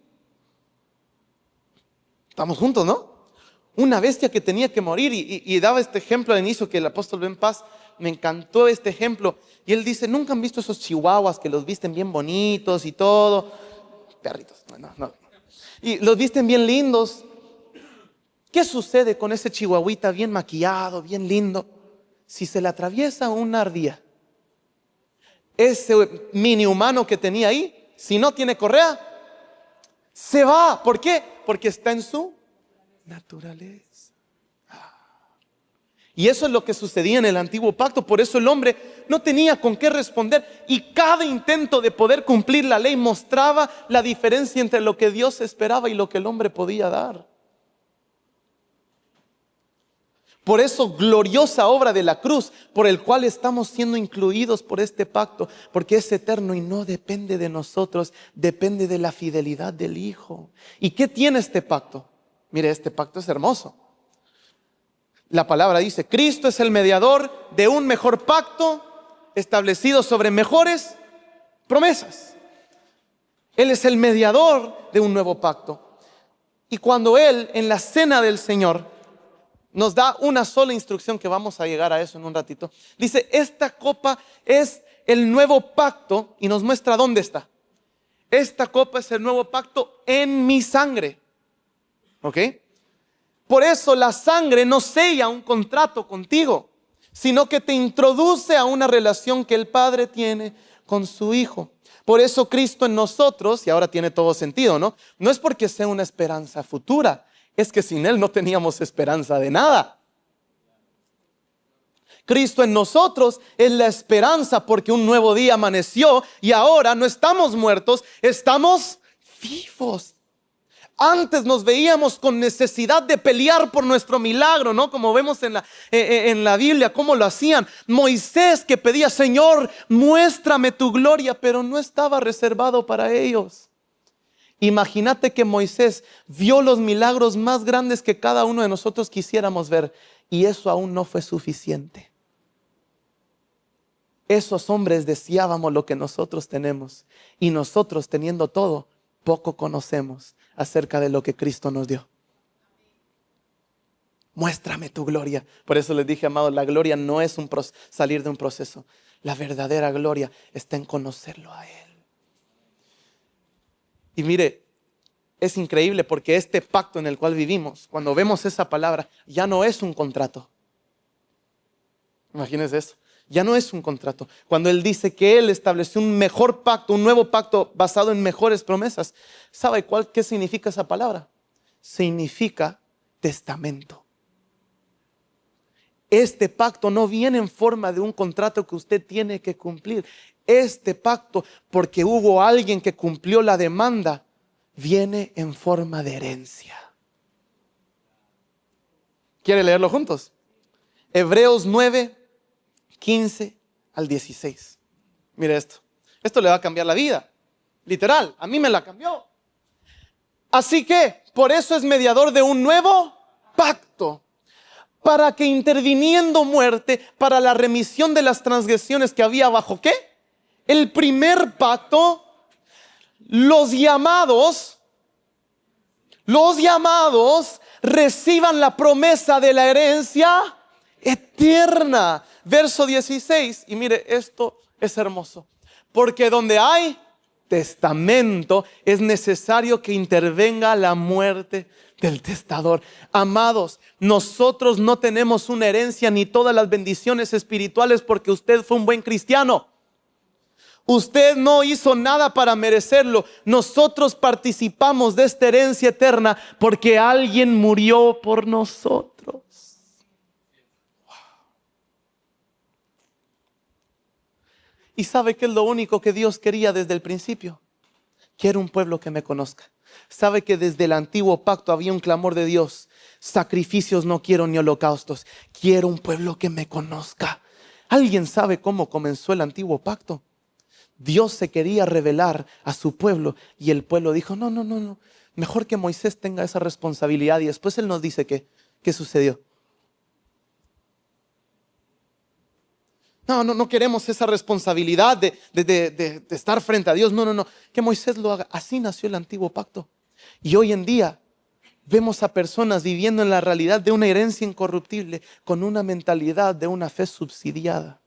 Estamos juntos, ¿no? Una bestia que tenía que morir. Y daba este ejemplo al inicio que el apóstol Ben Paz, me encantó este ejemplo. Y él dice, ¿nunca han visto esos chihuahuas que los visten bien bonitos y todo? Perritos, no. Y los visten bien lindos. ¿Qué sucede con ese chihuahuita bien maquillado, bien lindo? Si se le atraviesa una ardilla, ese mini humano que tenía ahí, si no tiene correa, se va. ¿Por qué? Porque está en su naturaleza. Y eso es lo que sucedía en el antiguo pacto. Por eso el hombre no tenía con qué responder. Y cada intento de poder cumplir la ley mostraba la diferencia entre lo que Dios esperaba y lo que el hombre podía dar. Por eso, gloriosa obra de la cruz, por el cual estamos siendo incluidos por este pacto, porque es eterno y no depende de nosotros, depende de la fidelidad del Hijo. ¿Y qué tiene este pacto? Mire, este pacto es hermoso. La palabra dice, Cristo es el mediador de un mejor pacto establecido sobre mejores promesas. Él es el mediador de un nuevo pacto. Y cuando Él, en la cena del Señor, nos da una sola instrucción, que vamos a llegar a eso en un ratito. Dice, esta copa es el nuevo pacto, y nos muestra dónde está. Esta copa es el nuevo pacto en mi sangre. ¿Ok? Por eso la sangre no sella un contrato contigo, sino que te introduce a una relación que el Padre tiene con su Hijo. Por eso Cristo en nosotros, y ahora tiene todo sentido, ¿no? No es porque sea una esperanza futura, es que sin Él no teníamos esperanza de nada. Cristo en nosotros es la esperanza porque un nuevo día amaneció y ahora no estamos muertos, estamos vivos. Antes nos veíamos con necesidad de pelear por nuestro milagro, ¿no? Como vemos en la Biblia, cómo lo hacían. Moisés que pedía, Señor, muéstrame tu gloria, pero no estaba reservado para ellos. Imagínate que Moisés vio los milagros más grandes que cada uno de nosotros quisiéramos ver, y eso aún no fue suficiente. Esos hombres deseábamos lo que nosotros tenemos, y nosotros, teniendo todo, poco conocemos acerca de lo que Cristo nos dio. Muéstrame tu gloria. Por eso les dije, amados, la gloria no es salir de un proceso. La verdadera gloria está en conocerlo a Él. Y mire, es increíble porque este pacto en el cual vivimos, cuando vemos esa palabra, ya no es un contrato. Imagínense eso. Ya no es un contrato. Cuando Él dice que Él estableció un mejor pacto, un nuevo pacto basado en mejores promesas, ¿sabe qué significa esa palabra? Significa testamento. Este pacto no viene en forma de un contrato que usted tiene que cumplir. Este pacto, porque hubo alguien que cumplió la demanda, viene en forma de herencia. ¿Quiere leerlo juntos? Hebreos 9, 15 al 16. Mire esto. Esto le va a cambiar la vida. Literal, a mí me la cambió. Así que, por eso es mediador de un nuevo pacto. para que interviniendo muerte para la remisión de las transgresiones que había bajo ¿qué? El primer pacto, los llamados reciban la promesa de la herencia eterna. Verso 16, y mire, esto es hermoso. Porque donde hay testamento, es necesario que intervenga la muerte del testador. Amados, nosotros no tenemos una herencia ni todas las bendiciones espirituales porque usted fue un buen cristiano. Usted no hizo nada para merecerlo. Nosotros participamos de esta herencia eterna porque alguien murió por nosotros. ¿Y sabe qué es lo único que Dios quería desde el principio? Quiero un pueblo que me conozca. ¿Sabe que desde el antiguo pacto había un clamor de Dios? Sacrificios no quiero ni holocaustos. Quiero un pueblo que me conozca. ¿Alguien sabe cómo comenzó el antiguo pacto? Dios se quería revelar a su pueblo y el pueblo dijo, no. Mejor que Moisés tenga esa responsabilidad. Y después Él nos dice ¿qué sucedió? No queremos esa responsabilidad de estar frente a Dios. No. Que Moisés lo haga. Así nació el antiguo pacto. Y hoy en día vemos a personas viviendo en la realidad de una herencia incorruptible con una mentalidad de una fe subsidiada.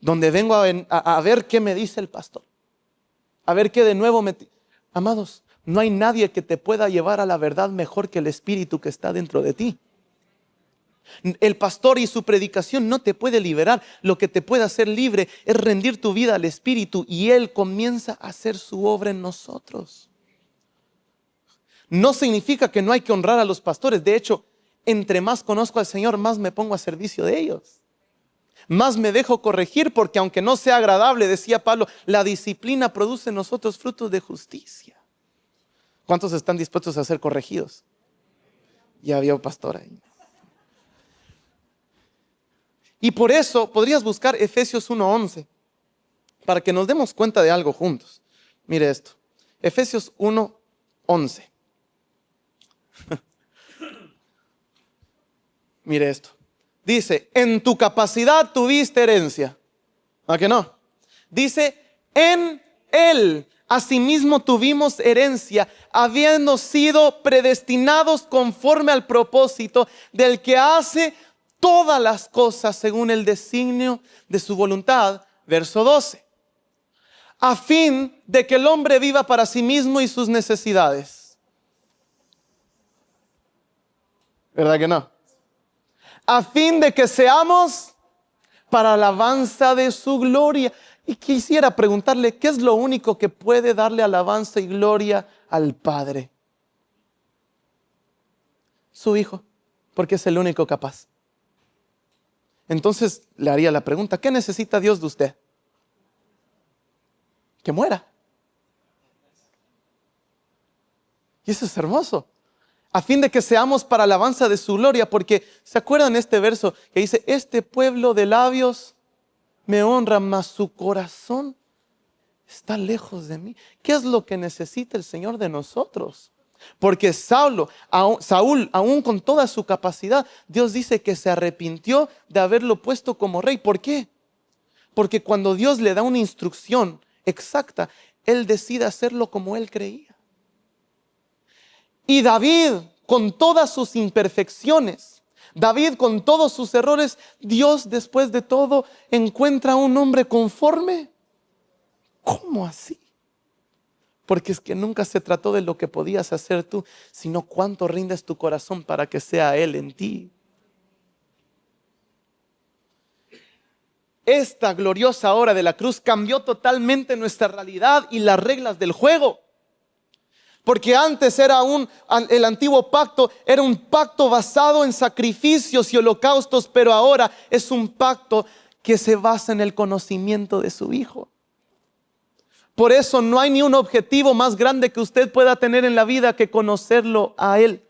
Donde vengo a ver qué me dice el pastor. A ver qué de nuevo me... Amados, no hay nadie que te pueda llevar a la verdad mejor que el Espíritu que está dentro de ti. El pastor y su predicación no te puede liberar. Lo que te puede hacer libre es rendir tu vida al Espíritu y Él comienza a hacer su obra en nosotros. No significa que no hay que honrar a los pastores. De hecho, entre más conozco al Señor, más me pongo a servicio de ellos. Más me dejo corregir porque aunque no sea agradable, decía Pablo, la disciplina produce en nosotros frutos de justicia. ¿Cuántos están dispuestos a ser corregidos? Ya había un pastor ahí. Y por eso podrías buscar Efesios 1:11 para que nos demos cuenta de algo juntos. Mire esto, Efesios 1:11. Mire esto. Dice, en tu capacidad tuviste herencia. ¿A que no? Dice, en Él asimismo tuvimos herencia, habiendo sido predestinados conforme al propósito del que hace todas las cosas según el designio de su voluntad. Verso 12. A fin de que el hombre viva para sí mismo y sus necesidades. ¿Verdad que no? A fin de que seamos para alabanza de su gloria. Y quisiera preguntarle, ¿qué es lo único que puede darle alabanza y gloria al Padre? Su Hijo, porque es el único capaz. Entonces le haría la pregunta, ¿qué necesita Dios de usted? Que muera. Y eso es hermoso. A fin de que seamos para alabanza de su gloria, porque ¿se acuerdan este verso que dice, este pueblo de labios me honra, mas su corazón está lejos de mí? ¿Qué es lo que necesita el Señor de nosotros? Porque Saúl, aún con toda su capacidad, Dios dice que se arrepintió de haberlo puesto como rey. ¿Por qué? Porque cuando Dios le da una instrucción exacta, Él decide hacerlo como Él creía. Y David, con todas sus imperfecciones, David con todos sus errores, Dios después de todo encuentra a un hombre conforme. ¿Cómo así? Porque es que nunca se trató de lo que podías hacer tú, sino cuánto rindes tu corazón para que sea Él en ti. Esta gloriosa hora de la cruz cambió totalmente nuestra realidad y las reglas del juego. Porque antes el antiguo pacto era un pacto basado en sacrificios y holocaustos, pero ahora es un pacto que se basa en el conocimiento de su Hijo. Por eso no hay ni un objetivo más grande que usted pueda tener en la vida que conocerlo a Él.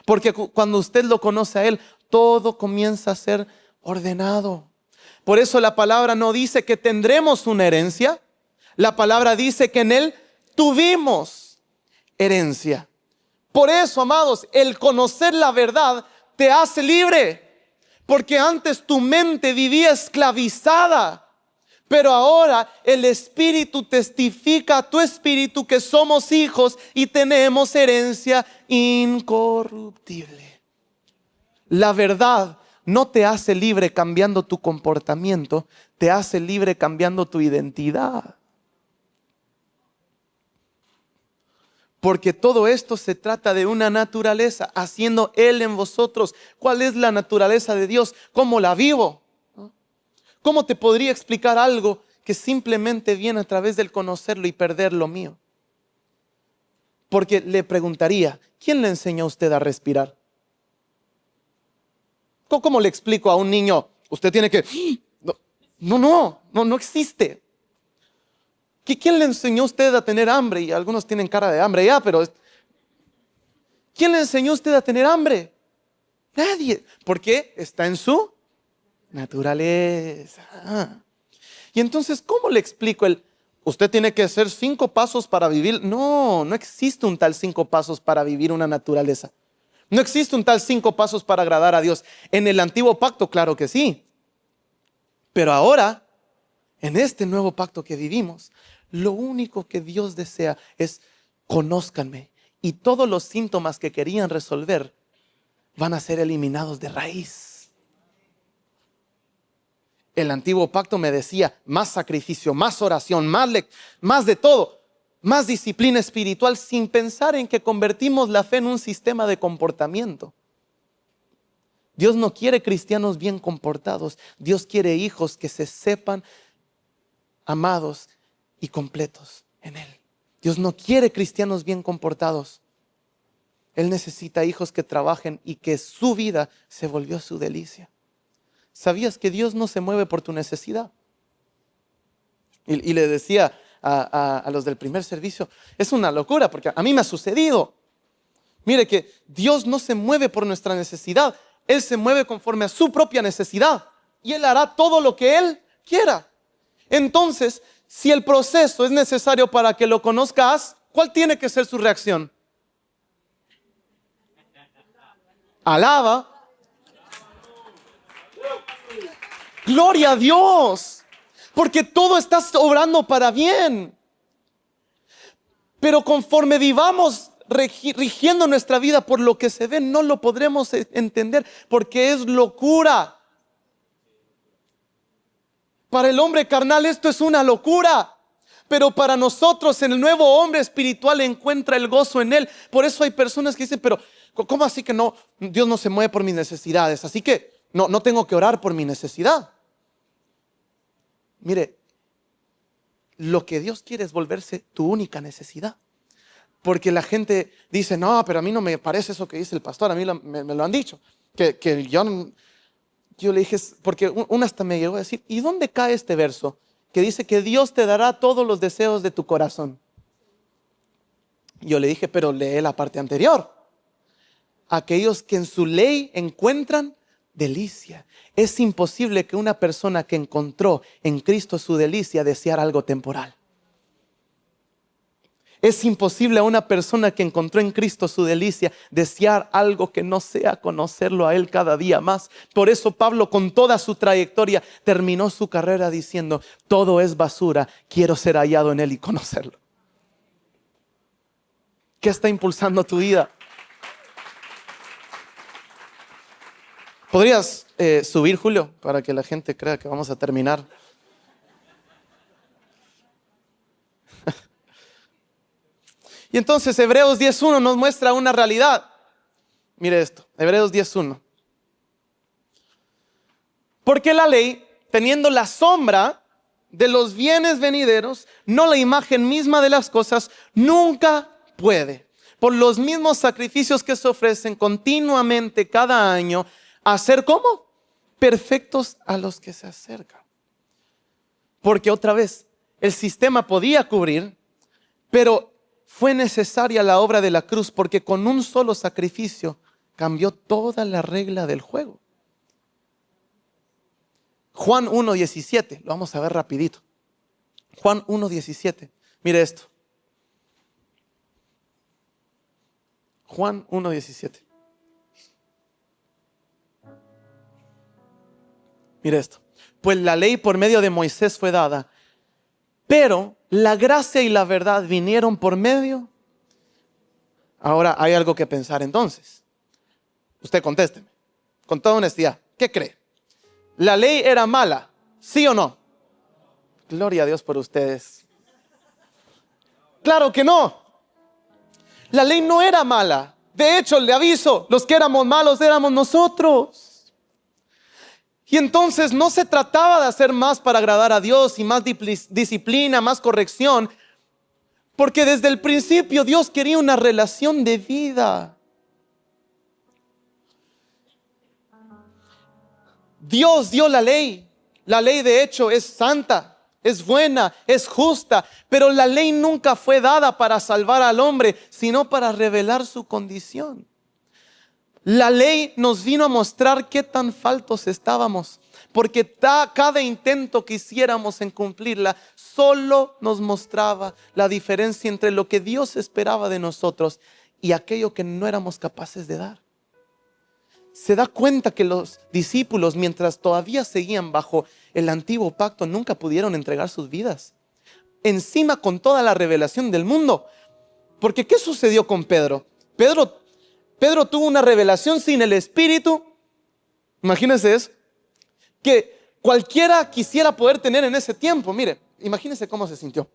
Porque cuando usted lo conoce a Él, todo comienza a ser ordenado. Por eso la palabra no dice que tendremos una herencia. La palabra dice que en Él tuvimos herencia. Por eso, amados, el conocer la verdad te hace libre, porque antes tu mente vivía esclavizada. Pero ahora el Espíritu testifica a tu espíritu que somos hijos y tenemos herencia incorruptible. La verdad no te hace libre cambiando tu comportamiento, te hace libre cambiando tu identidad. Porque todo esto se trata de una naturaleza, haciendo Él en vosotros. ¿Cuál es la naturaleza de Dios? ¿Cómo la vivo? ¿Cómo te podría explicar algo que simplemente viene a través del conocerlo y perder lo mío? Porque le preguntaría, ¿quién le enseñó a usted a respirar? ¿Cómo le explico a un niño? Usted tiene que... No existe. ¿Quién le enseñó a usted a tener hambre? Y algunos tienen cara de hambre ya, pero... ¿Quién le enseñó a usted a tener hambre? Nadie. ¿Por qué? Está en su naturaleza. Y entonces, ¿cómo le explico usted tiene que hacer 5 pasos para vivir? No existe un tal 5 pasos para vivir una naturaleza. No existe un tal 5 pasos para agradar a Dios. En el antiguo pacto, claro que sí. Pero ahora, en este nuevo pacto que vivimos, lo único que Dios desea es conózcanme. Y todos los síntomas que querían resolver van a ser eliminados de raíz. El antiguo pacto me decía más sacrificio, más oración, más de todo, más disciplina espiritual, sin pensar en que convertimos la fe en un sistema de comportamiento. Dios no quiere cristianos bien comportados. Dios quiere hijos que se sepan amados y completos en Él. Dios no quiere cristianos bien comportados. Él necesita hijos que trabajen y que su vida se volvió su delicia. ¿Sabías que Dios no se mueve por tu necesidad? Y le decía a los del primer servicio, es una locura porque a mí me ha sucedido. Mire que Dios no se mueve por nuestra necesidad. Él se mueve conforme a su propia necesidad. Y Él hará todo lo que Él quiera. Entonces, si el proceso es necesario para que lo conozcas, ¿cuál tiene que ser su reacción? Alaba. Gloria a Dios, porque todo está obrando para bien. Pero conforme vivamos rigiendo nuestra vida por lo que se ve, no lo podremos entender porque es locura. Para el hombre carnal esto es una locura, pero para nosotros el nuevo hombre espiritual encuentra el gozo en Él. Por eso hay personas que dicen, pero ¿cómo así que no? Dios no se mueve por mis necesidades, así que no tengo que orar por mi necesidad. Mire, lo que Dios quiere es volverse tu única necesidad. Porque la gente dice, no, pero a mí no me parece eso que dice el pastor, a mí me lo han dicho. Que yo le dije, porque una hasta me llegó a decir, ¿y dónde cae este verso? Que dice que Dios te dará todos los deseos de tu corazón. Yo le dije, pero lee la parte anterior. Aquellos que en su ley encuentran delicia. Es imposible que una persona que encontró en Cristo su delicia desear algo temporal. Es imposible a una persona que encontró en Cristo su delicia desear algo que no sea conocerlo a Él cada día más. Por eso Pablo, con toda su trayectoria, terminó su carrera diciendo, todo es basura, quiero ser hallado en Él y conocerlo. ¿Qué está impulsando tu vida? ¿Podrías subir, Julio, para que la gente crea que vamos a terminar? Y entonces Hebreos 10.1 nos muestra una realidad. Mire esto, Hebreos 10.1. Porque la ley, teniendo la sombra de los bienes venideros, no la imagen misma de las cosas, nunca puede, por los mismos sacrificios que se ofrecen continuamente cada año, hacer ¿cómo? Perfectos a los que se acercan. Porque otra vez, el sistema podía cubrir, pero fue necesaria la obra de la cruz, porque con un solo sacrificio cambió toda la regla del juego. Juan 1.17, lo vamos a ver rapidito. Juan 1.17, mire esto. Juan 1.17. Mire esto. Pues la ley por medio de Moisés fue dada, pero la gracia y la verdad vinieron por medio. Ahora hay algo que pensar entonces. Usted contésteme, con toda honestidad. ¿Qué cree? ¿La ley era mala? ¿Sí o no? Gloria a Dios por ustedes. Claro que no. La ley no era mala. De hecho, le aviso, los que éramos malos éramos nosotros. Y entonces no se trataba de hacer más para agradar a Dios y más disciplina, más corrección, porque desde el principio Dios quería una relación de vida. Dios dio la ley. La ley de hecho es santa, es buena, es justa, pero la ley nunca fue dada para salvar al hombre, sino para revelar su condición. La ley nos vino a mostrar qué tan faltos estábamos, porque cada intento que hiciéramos en cumplirla solo nos mostraba la diferencia entre lo que Dios esperaba de nosotros y aquello que no éramos capaces de dar. Se da cuenta que los discípulos, mientras todavía seguían bajo el antiguo pacto, nunca pudieron entregar sus vidas. Encima con toda la revelación del mundo. Porque ¿qué sucedió con Pedro? Pedro tuvo una revelación sin el Espíritu. Imagínense eso. Que cualquiera quisiera poder tener en ese tiempo. Mire, imagínense cómo se sintió.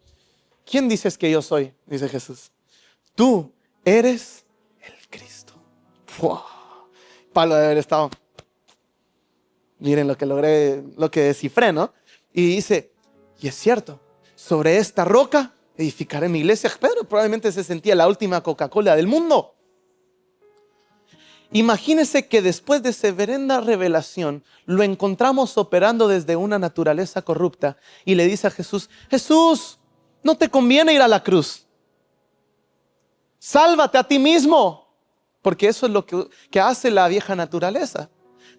¿Quién dices que yo soy? Dice Jesús. Tú eres el Cristo. ¡Wow! Pablo de haber estado. Miren lo que logré, lo que descifré, ¿no? Y dice, y es cierto, sobre esta roca edificaré mi iglesia. Pedro probablemente se sentía la última Coca-Cola del mundo. Imagínense que después de severenda revelación lo encontramos operando desde una naturaleza corrupta y le dice a Jesús, Jesús, no te conviene ir a la cruz. Sálvate a ti mismo. Porque eso es lo que hace la vieja naturaleza.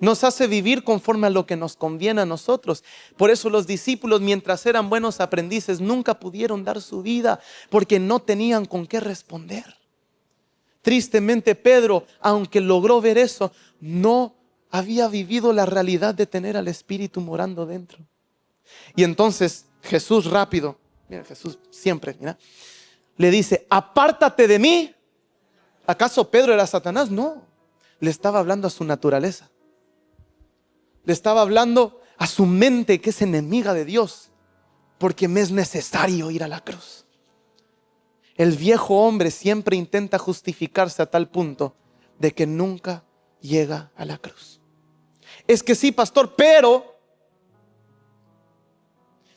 Nos hace vivir conforme a lo que nos conviene a nosotros. Por eso los discípulos, mientras eran buenos aprendices, nunca pudieron dar su vida porque no tenían con qué responder. Tristemente Pedro, aunque logró ver eso, no había vivido la realidad de tener al Espíritu morando dentro. Y entonces Jesús rápido, mira, Jesús siempre, mira, le dice, apártate de mí. ¿Acaso Pedro era Satanás? No, le estaba hablando a su naturaleza. Le estaba hablando a su mente que es enemiga de Dios, porque me es necesario ir a la cruz. El viejo hombre siempre intenta justificarse a tal punto de que nunca llega a la cruz. Es que sí, pastor, pero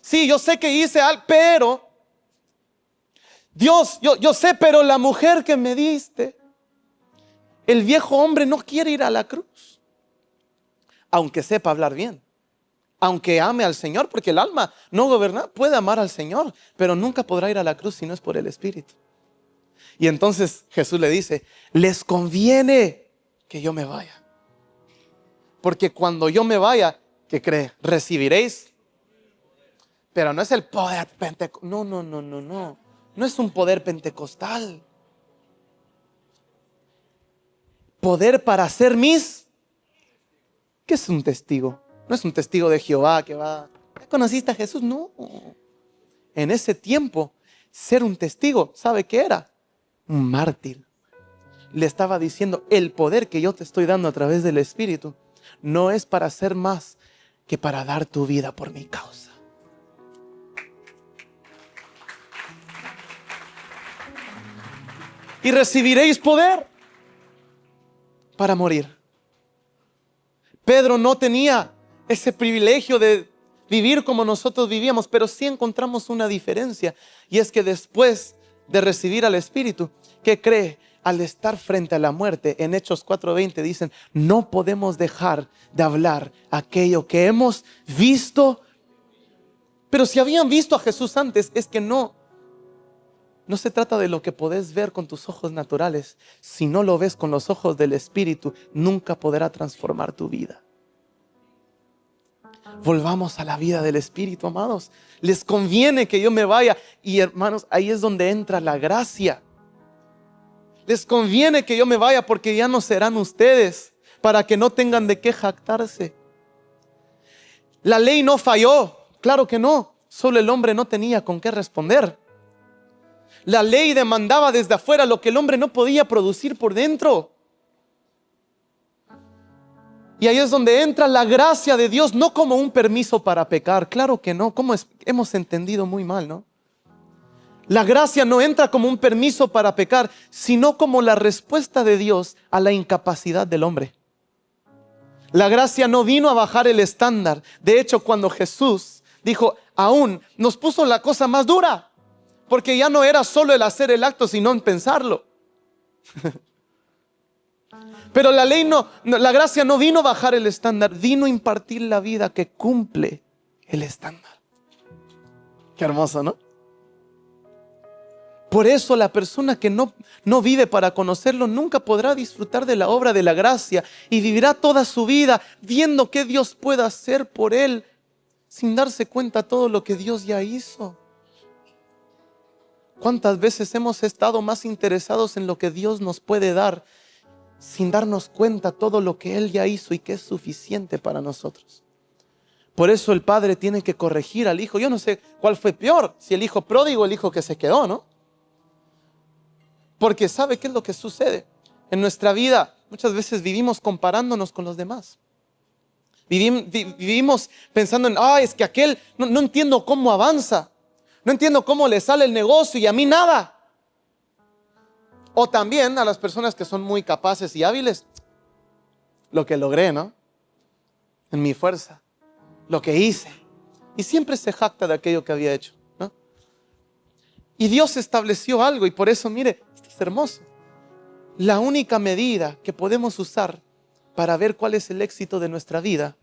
sí, yo sé que hice algo, pero Dios, yo sé, pero la mujer que me diste. El viejo hombre no quiere ir a la cruz, aunque sepa hablar bien, aunque ame al Señor, porque el alma no gobernada puede amar al Señor, pero nunca podrá ir a la cruz si no es por el Espíritu. Y entonces Jesús le dice, les conviene que yo me vaya, porque cuando yo me vaya, ¿qué cree? Recibiréis, pero no es el poder pentecostal, no es un poder pentecostal. Poder para ser mis. ¿Qué es un testigo? No es un testigo de Jehová que va. ¿Ya conociste a Jesús? No. En ese tiempo, ser un testigo, ¿sabe qué era? Un mártir. Le estaba diciendo, el poder que yo te estoy dando a través del Espíritu no es para hacer más que para dar tu vida por mi causa. Y recibiréis poder para morir. Pedro no tenía ese privilegio de vivir como nosotros vivíamos, pero sí encontramos una diferencia, y es que después de recibir al Espíritu, ¿qué cree? Al estar frente a la muerte, en Hechos 4:20 dicen, no podemos dejar de hablar aquello que hemos visto. Pero si habían visto a Jesús antes, es que no se trata de lo que podés ver con tus ojos naturales. Si no lo ves con los ojos del Espíritu, nunca podrá transformar tu vida. Volvamos a la vida del Espíritu, amados. Les conviene que yo me vaya. Y hermanos, ahí es donde entra la gracia. Les conviene que yo me vaya porque ya no serán ustedes, para que no tengan de qué jactarse. La ley no falló, claro que no. Solo el hombre no tenía con qué responder. La ley demandaba desde afuera lo que el hombre no podía producir por dentro. Y ahí es donde entra la gracia de Dios, no como un permiso para pecar. Claro que no, hemos entendido muy mal, ¿no? La gracia no entra como un permiso para pecar, sino como la respuesta de Dios a la incapacidad del hombre. La gracia no vino a bajar el estándar. De hecho, cuando Jesús dijo, aún nos puso la cosa más dura, porque ya no era solo el hacer el acto, sino en pensarlo. Pero la ley la gracia no vino a bajar el estándar, vino a impartir la vida que cumple el estándar. Qué hermoso, ¿no? Por eso la persona que no vive para conocerlo nunca podrá disfrutar de la obra de la gracia y vivirá toda su vida viendo qué Dios puede hacer por él sin darse cuenta de todo lo que Dios ya hizo. ¿Cuántas veces hemos estado más interesados en lo que Dios nos puede dar sin darnos cuenta de todo lo que Él ya hizo y que es suficiente para nosotros? Por eso el padre tiene que corregir al hijo. Yo no sé cuál fue peor, si el hijo pródigo o el hijo que se quedó, ¿no? Porque ¿sabe qué es lo que sucede? En nuestra vida muchas veces vivimos comparándonos con los demás. Vivimos pensando en, es que aquel no entiendo cómo avanza. No entiendo cómo le sale el negocio y a mí nada. O también a las personas que son muy capaces y hábiles. Lo que logré, ¿no? En mi fuerza. Lo que hice. Y siempre se jacta de aquello que había hecho, ¿no? Y Dios estableció algo y por eso, mire, esto es hermoso. La única medida que podemos usar para ver cuál es el éxito de nuestra vida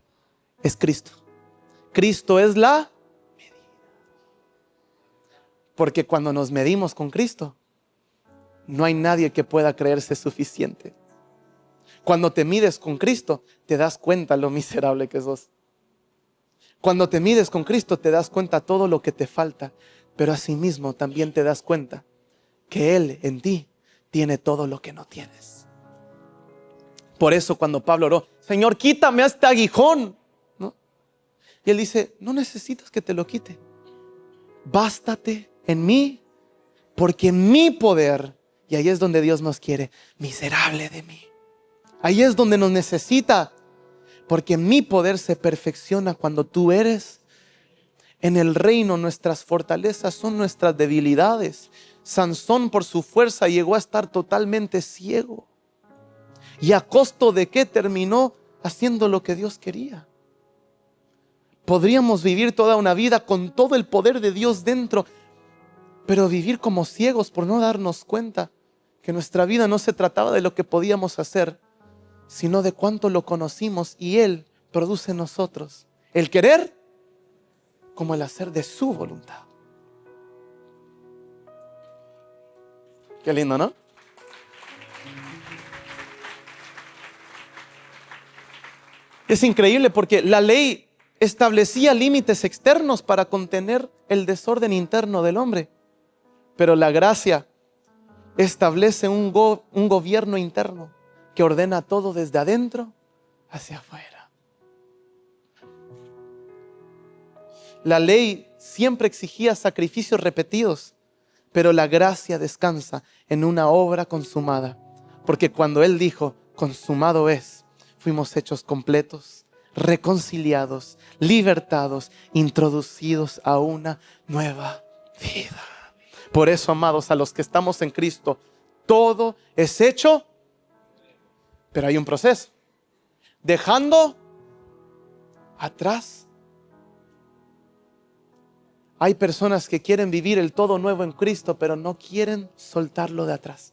es Cristo. Cristo es la medida. Porque cuando nos medimos con Cristo, no hay nadie que pueda creerse suficiente. Cuando te mides con Cristo, te das cuenta lo miserable que sos. Cuando te mides con Cristo, te das cuenta todo lo que te falta. Pero asimismo también te das cuenta que Él en ti tiene todo lo que no tienes. Por eso cuando Pablo oró, Señor, quítame este aguijón, ¿no? Y Él dice, no necesitas que te lo quite. Bástate en mí, porque mi poder, y ahí es donde Dios nos quiere, miserable de mí. Ahí es donde nos necesita, porque mi poder se perfecciona cuando tú eres. En el reino nuestras fortalezas son nuestras debilidades. Sansón por su fuerza llegó a estar totalmente ciego. ¿Y a costo de qué terminó haciendo lo que Dios quería? Podríamos vivir toda una vida con todo el poder de Dios dentro, pero vivir como ciegos por no darnos cuenta que nuestra vida no se trataba de lo que podíamos hacer, sino de cuánto lo conocimos y Él produce en nosotros el querer como el hacer de su voluntad. Qué lindo, ¿no? Es increíble porque la ley establecía límites externos para contener el desorden interno del hombre. Pero la gracia establece un gobierno interno que ordena todo desde adentro hacia afuera. La ley siempre exigía sacrificios repetidos, pero la gracia descansa en una obra consumada. Porque cuando Él dijo, consumado es, fuimos hechos completos, reconciliados, libertados, introducidos a una nueva vida. Por eso, amados, a los que estamos en Cristo, todo es hecho, pero hay un proceso. Dejando atrás. Hay personas que quieren vivir el todo nuevo en Cristo, pero no quieren soltarlo de atrás.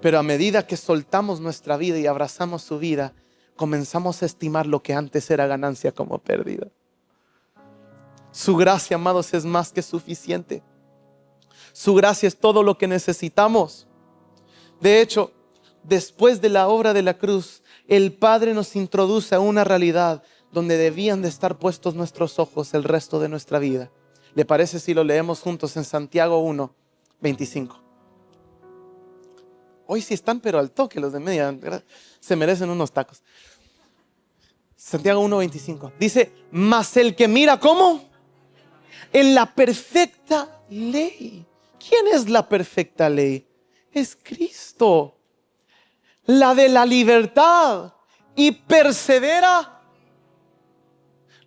Pero a medida que soltamos nuestra vida y abrazamos su vida, comenzamos a estimar lo que antes era ganancia como pérdida. Su gracia, amados, es más que suficiente. Su gracia es todo lo que necesitamos. De hecho, después de la obra de la cruz, el Padre nos introduce a una realidad donde debían de estar puestos nuestros ojos el resto de nuestra vida. ¿Le parece si lo leemos juntos en Santiago 1, 25? Hoy sí están pero al toque los de media. Se merecen unos tacos. Santiago 1:25. Dice, mas el que mira, ¿cómo? En la perfecta ley. ¿Quién es la perfecta ley? Es Cristo. La de la libertad. Y persevera.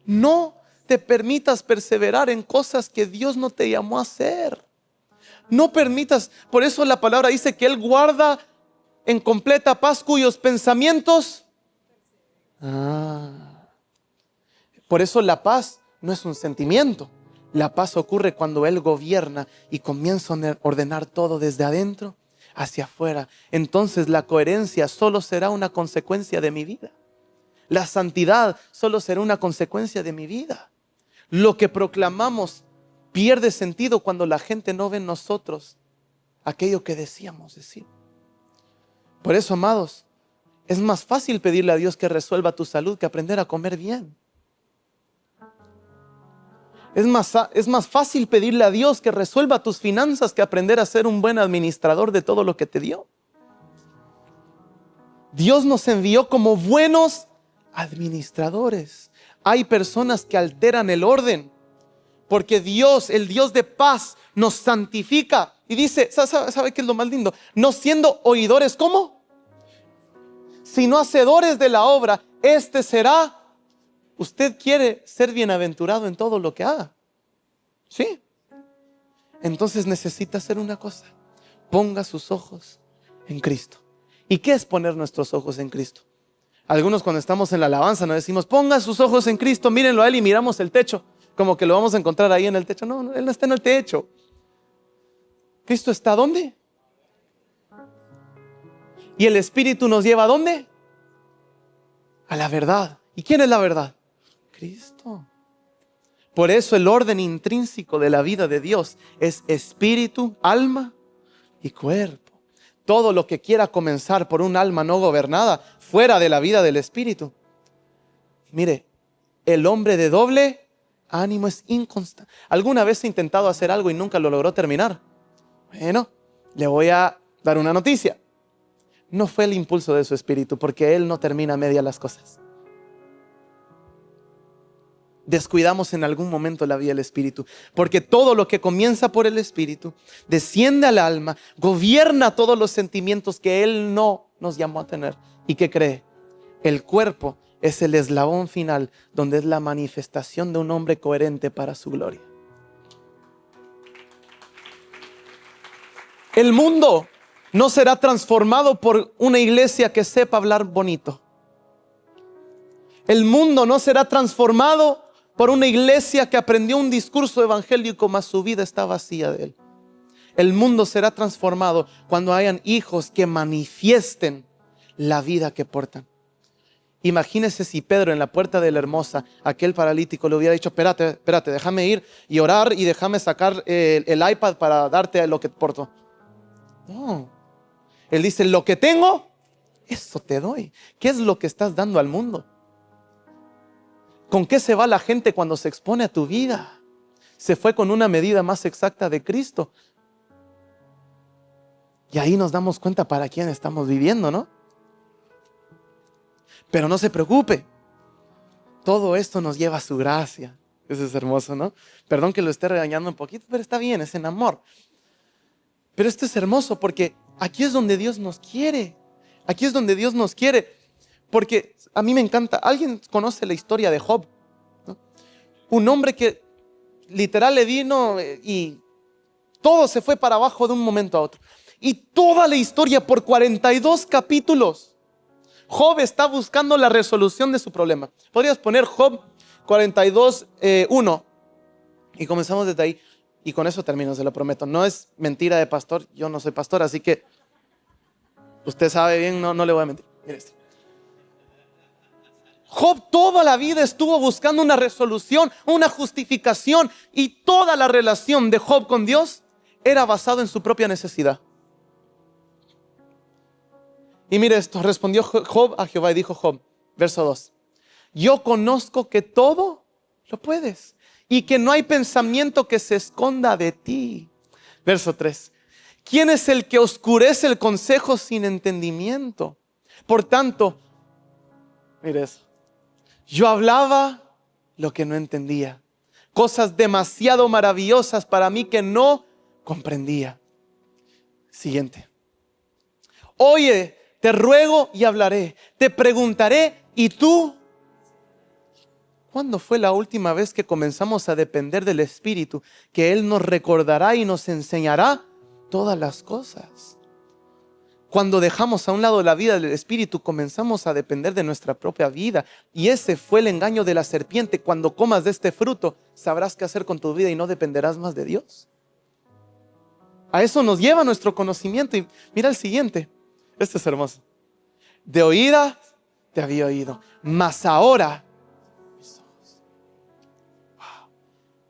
No te permitas perseverar en cosas que Dios no te llamó a hacer. No permitas. Por eso la palabra dice que Él guarda en completa paz cuyos pensamientos. Por eso la paz no es un sentimiento. La paz ocurre cuando Él gobierna y comienza a ordenar todo desde adentro hacia afuera. Entonces la coherencia solo será una consecuencia de mi vida. La santidad solo será una consecuencia de mi vida. Lo que proclamamos pierde sentido cuando la gente no ve en nosotros aquello que decíamos decir. Por eso, amados, es más fácil pedirle a Dios que resuelva tu salud que aprender a comer bien. Es más fácil pedirle a Dios que resuelva tus finanzas que aprender a ser un buen administrador de todo lo que te dio. Dios nos envió como buenos administradores. Hay personas que alteran el orden porque Dios, el Dios de paz, nos santifica. Y dice, ¿sabe qué es lo más lindo? No siendo oidores, ¿cómo? Sino hacedores de la obra. Este será. Usted quiere ser bienaventurado en todo lo que haga. ¿Sí? Entonces necesita hacer una cosa. Ponga sus ojos en Cristo. ¿Y qué es poner nuestros ojos en Cristo? Algunos cuando estamos en la alabanza nos decimos, ponga sus ojos en Cristo, mírenlo a Él y miramos el techo. Como que lo vamos a encontrar ahí en el techo. No, Él no está en el techo. ¿Cristo está dónde? ¿Y el Espíritu nos lleva a dónde? A la verdad. ¿Y quién es la verdad? Cristo. Por eso el orden intrínseco de la vida de Dios es espíritu, alma y cuerpo. Todo lo que quiera comenzar por un alma no gobernada, fuera de la vida del espíritu. Mire, el hombre de doble ánimo es inconstante. ¿Alguna vez ha intentado hacer algo y nunca lo logró terminar? Bueno, le voy a dar una noticia. No fue el impulso de su espíritu, porque Él no termina a media las cosas. Descuidamos en algún momento la vida del espíritu, porque todo lo que comienza por el espíritu desciende al alma, gobierna todos los sentimientos que Él no nos llamó a tener. ¿Y qué cree? El cuerpo es el eslabón final, donde es la manifestación de un hombre coherente para su gloria. El mundo no será transformado por una iglesia que sepa hablar bonito. El mundo no será transformado por una iglesia que aprendió un discurso evangélico, mas su vida está vacía de Él. El mundo será transformado cuando hayan hijos que manifiesten la vida que portan. Imagínese si Pedro en la puerta de la Hermosa, aquel paralítico, le hubiera dicho, espérate, déjame ir y orar y déjame sacar el iPad para darte lo que porto. No. Él dice, lo que tengo, eso te doy. ¿Qué es lo que estás dando al mundo? ¿Con qué se va la gente cuando se expone a tu vida? Se fue con una medida más exacta de Cristo. Y ahí nos damos cuenta para quién estamos viviendo, ¿no? Pero no se preocupe. Todo esto nos lleva a su gracia. Eso es hermoso, ¿no? Perdón que lo esté regañando un poquito, pero está bien, es en amor. Pero esto es hermoso porque aquí es donde Dios nos quiere. Aquí es donde Dios nos quiere. Porque a mí me encanta. ¿Alguien conoce la historia de Job? ¿No? Un hombre que literal le vino y todo se fue para abajo de un momento a otro. Y toda la historia por 42 capítulos. Job está buscando la resolución de su problema. Podrías poner Job 42:1 y comenzamos desde ahí. Y con eso termino, se lo prometo. No es mentira de pastor, yo no soy pastor, así que usted sabe bien, no le voy a mentir. Mire esto. Job toda la vida estuvo buscando una resolución, una justificación, y toda la relación de Job con Dios era basada en su propia necesidad. Y mire esto, respondió Job a Jehová y dijo Job, verso 2, yo conozco que todo lo puedes y que no hay pensamiento que se esconda de ti. Verso 3, ¿quién es el que oscurece el consejo sin entendimiento? Por tanto, mire eso, Yo hablaba lo que no entendía. Cosas demasiado maravillosas para mí que no comprendía. Siguiente. Oye, te ruego y hablaré. Te preguntaré y tú. ¿Cuándo fue la última vez que comenzamos a depender del Espíritu? Que Él nos recordará y nos enseñará todas las cosas. Cuando dejamos a un lado la vida del Espíritu, comenzamos a depender de nuestra propia vida. Y ese fue el engaño de la serpiente. Cuando comas de este fruto, sabrás qué hacer con tu vida y no dependerás más de Dios. A eso nos lleva nuestro conocimiento. Y mira el siguiente. Este es hermoso. De oída te había oído, mas ahora mis ojos. Wow.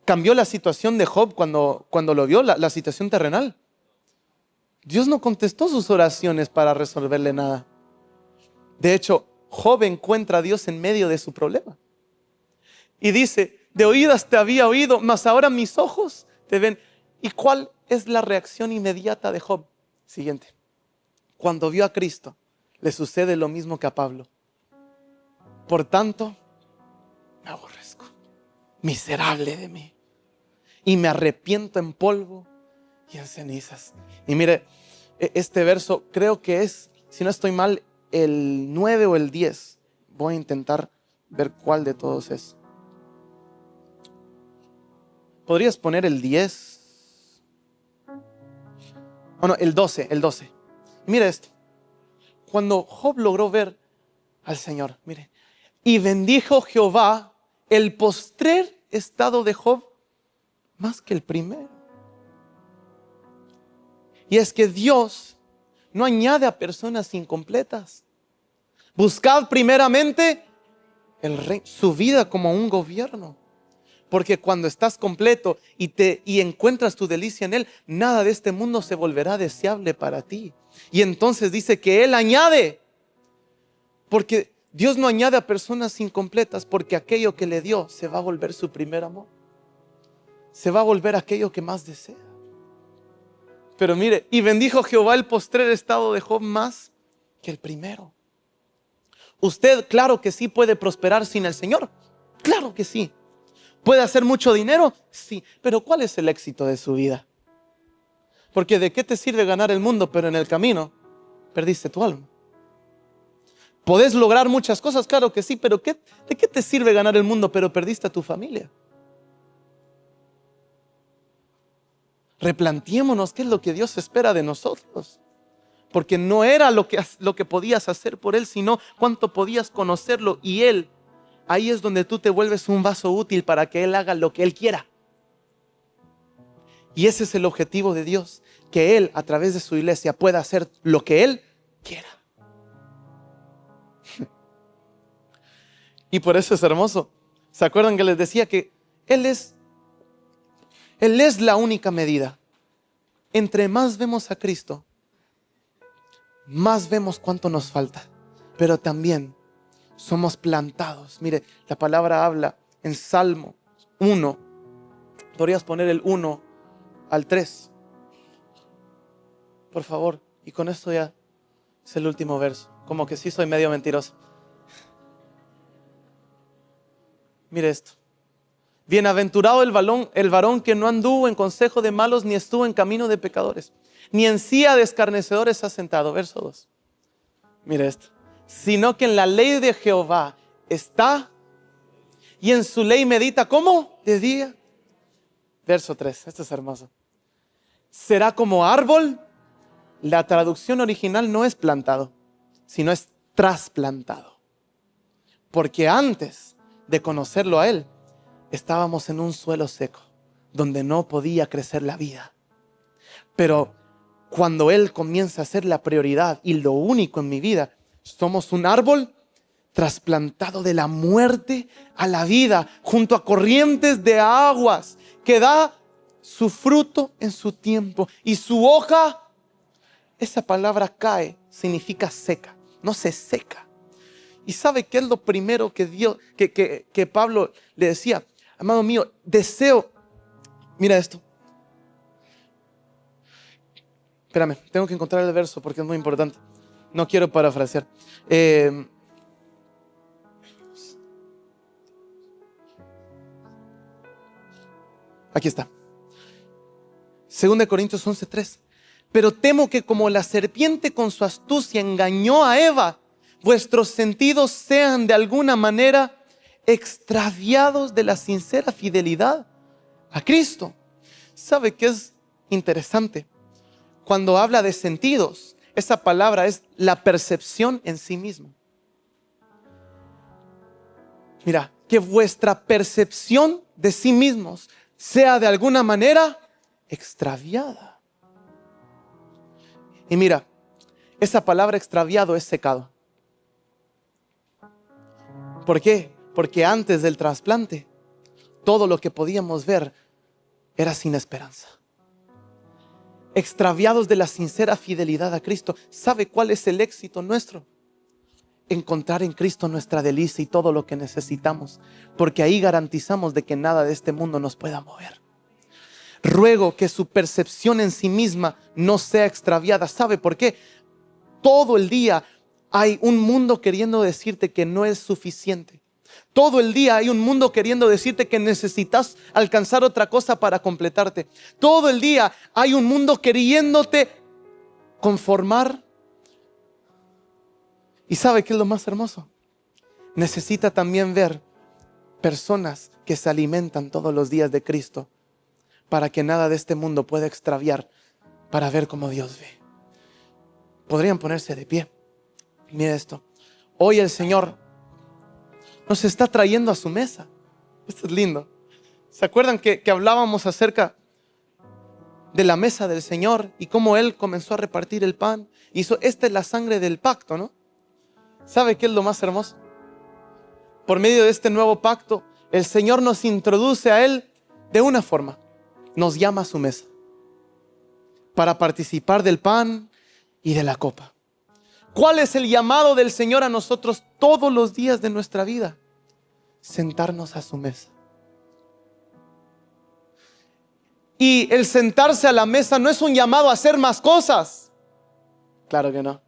Cambió la situación de Job cuando lo vio, la situación terrenal. Dios no contestó sus oraciones para resolverle nada. De hecho, Job encuentra a Dios en medio de su problema. Y dice, de oídas te había oído, mas ahora mis ojos te ven. ¿Y cuál es la reacción inmediata de Job? Siguiente. Cuando vio a Cristo, le sucede lo mismo que a Pablo. Por tanto, me aborrezco, miserable de mí, y me arrepiento en polvo y en cenizas. Y mire, este verso creo que es, si no estoy mal, el 9 o el 10. Voy a intentar ver cuál de todos es. ¿Podrías poner el 10? Oh, no, el 12. Mira esto. Cuando Job logró ver al Señor, mire, y bendijo Jehová el postrer estado de Job más que el primero. Y es que Dios no añade a personas incompletas. Buscad primeramente su vida como un gobierno. Porque cuando estás completo y encuentras tu delicia en Él, nada de este mundo se volverá deseable para ti. Y entonces dice que Él añade. Porque Dios no añade a personas incompletas, porque aquello que le dio se va a volver su primer amor. Se va a volver aquello que más desea. Pero mire, y bendijo Jehová el postrer estado de Job más que el primero. Usted, claro que sí, puede prosperar sin el Señor. Claro que sí. ¿Puede hacer mucho dinero? Sí. Pero ¿cuál es el éxito de su vida? Porque ¿de qué te sirve ganar el mundo, pero en el camino perdiste tu alma? ¿Podés lograr muchas cosas? Claro que sí. Pero ¿de qué te sirve ganar el mundo, pero perdiste a tu familia? Replanteémonos qué es lo que Dios espera de nosotros. Porque no era lo que podías hacer por Él, sino cuánto podías conocerlo. Y Él, ahí es donde tú te vuelves un vaso útil para que Él haga lo que Él quiera. Y ese es el objetivo de Dios, que Él a través de su iglesia pueda hacer lo que Él quiera. Y por eso es hermoso. ¿Se acuerdan que les decía que Él es la única medida? Entre más vemos a Cristo, más vemos cuánto nos falta. Pero también somos plantados. Mire, la palabra habla en Salmo 1. Podrías poner el 1 al 3. Por favor. Y con esto ya es el último verso. Como que sí soy medio mentiroso. Mire esto. Bienaventurado el varón que no anduvo en consejo de malos, ni estuvo en camino de pecadores, ni en silla de escarnecedores ha sentado. Verso 2. Mire esto. Sino que en la ley de Jehová está, y en su ley medita. ¿Cómo? De día. Verso 3. Esto es hermoso. Será como árbol. La traducción original no es plantado, sino es trasplantado. Porque antes de conocerlo a Él, estábamos en un suelo seco, donde no podía crecer la vida. Pero cuando Él comienza a ser la prioridad y lo único en mi vida, somos un árbol trasplantado de la muerte a la vida, junto a corrientes de aguas, que da su fruto en su tiempo. Y su hoja, esa palabra cae, significa seca, no se seca. ¿Y sabe qué es lo primero que Pablo le decía? Amado mío, deseo, mira esto. Espérame, tengo que encontrar el verso porque es muy importante. No quiero parafrasear. Aquí está. 2 Corintios 11:3. Pero temo que como la serpiente con su astucia engañó a Eva, vuestros sentidos sean de alguna manera extraviados de la sincera fidelidad a Cristo. ¿Sabe qué es interesante? Cuando habla de sentidos, esa palabra es la percepción en sí misma. Mira, que vuestra percepción de sí mismos sea de alguna manera extraviada. Y mira, esa palabra extraviado es secado. ¿Por qué? Porque antes del trasplante, todo lo que podíamos ver era sin esperanza. Extraviados de la sincera fidelidad a Cristo. ¿Sabe cuál es el éxito nuestro? Encontrar en Cristo nuestra delicia y todo lo que necesitamos, porque ahí garantizamos de que nada de este mundo nos pueda mover. Ruego que su percepción en sí misma no sea extraviada. ¿Sabe por qué? Todo el día hay un mundo queriendo decirte que no es suficiente. Todo el día hay un mundo queriendo decirte que necesitas alcanzar otra cosa para completarte. Todo el día hay un mundo queriéndote conformar. ¿Y sabe qué es lo más hermoso? Necesita también ver personas que se alimentan todos los días de Cristo, para que nada de este mundo pueda extraviar, para ver cómo Dios ve. Podrían ponerse de pie. Mira esto. Hoy el Señor nos está trayendo a su mesa. Esto es lindo. ¿Se acuerdan que hablábamos acerca de la mesa del Señor y cómo Él comenzó a repartir el pan? Hizo, esta es la sangre del pacto, ¿no? ¿Sabe qué es lo más hermoso? Por medio de este nuevo pacto, el Señor nos introduce a Él de una forma. Nos llama a su mesa para participar del pan y de la copa. ¿Cuál es el llamado del Señor a nosotros todos los días de nuestra vida? Sentarnos a su mesa. Y el sentarse a la mesa no es un llamado a hacer más cosas. Claro que no.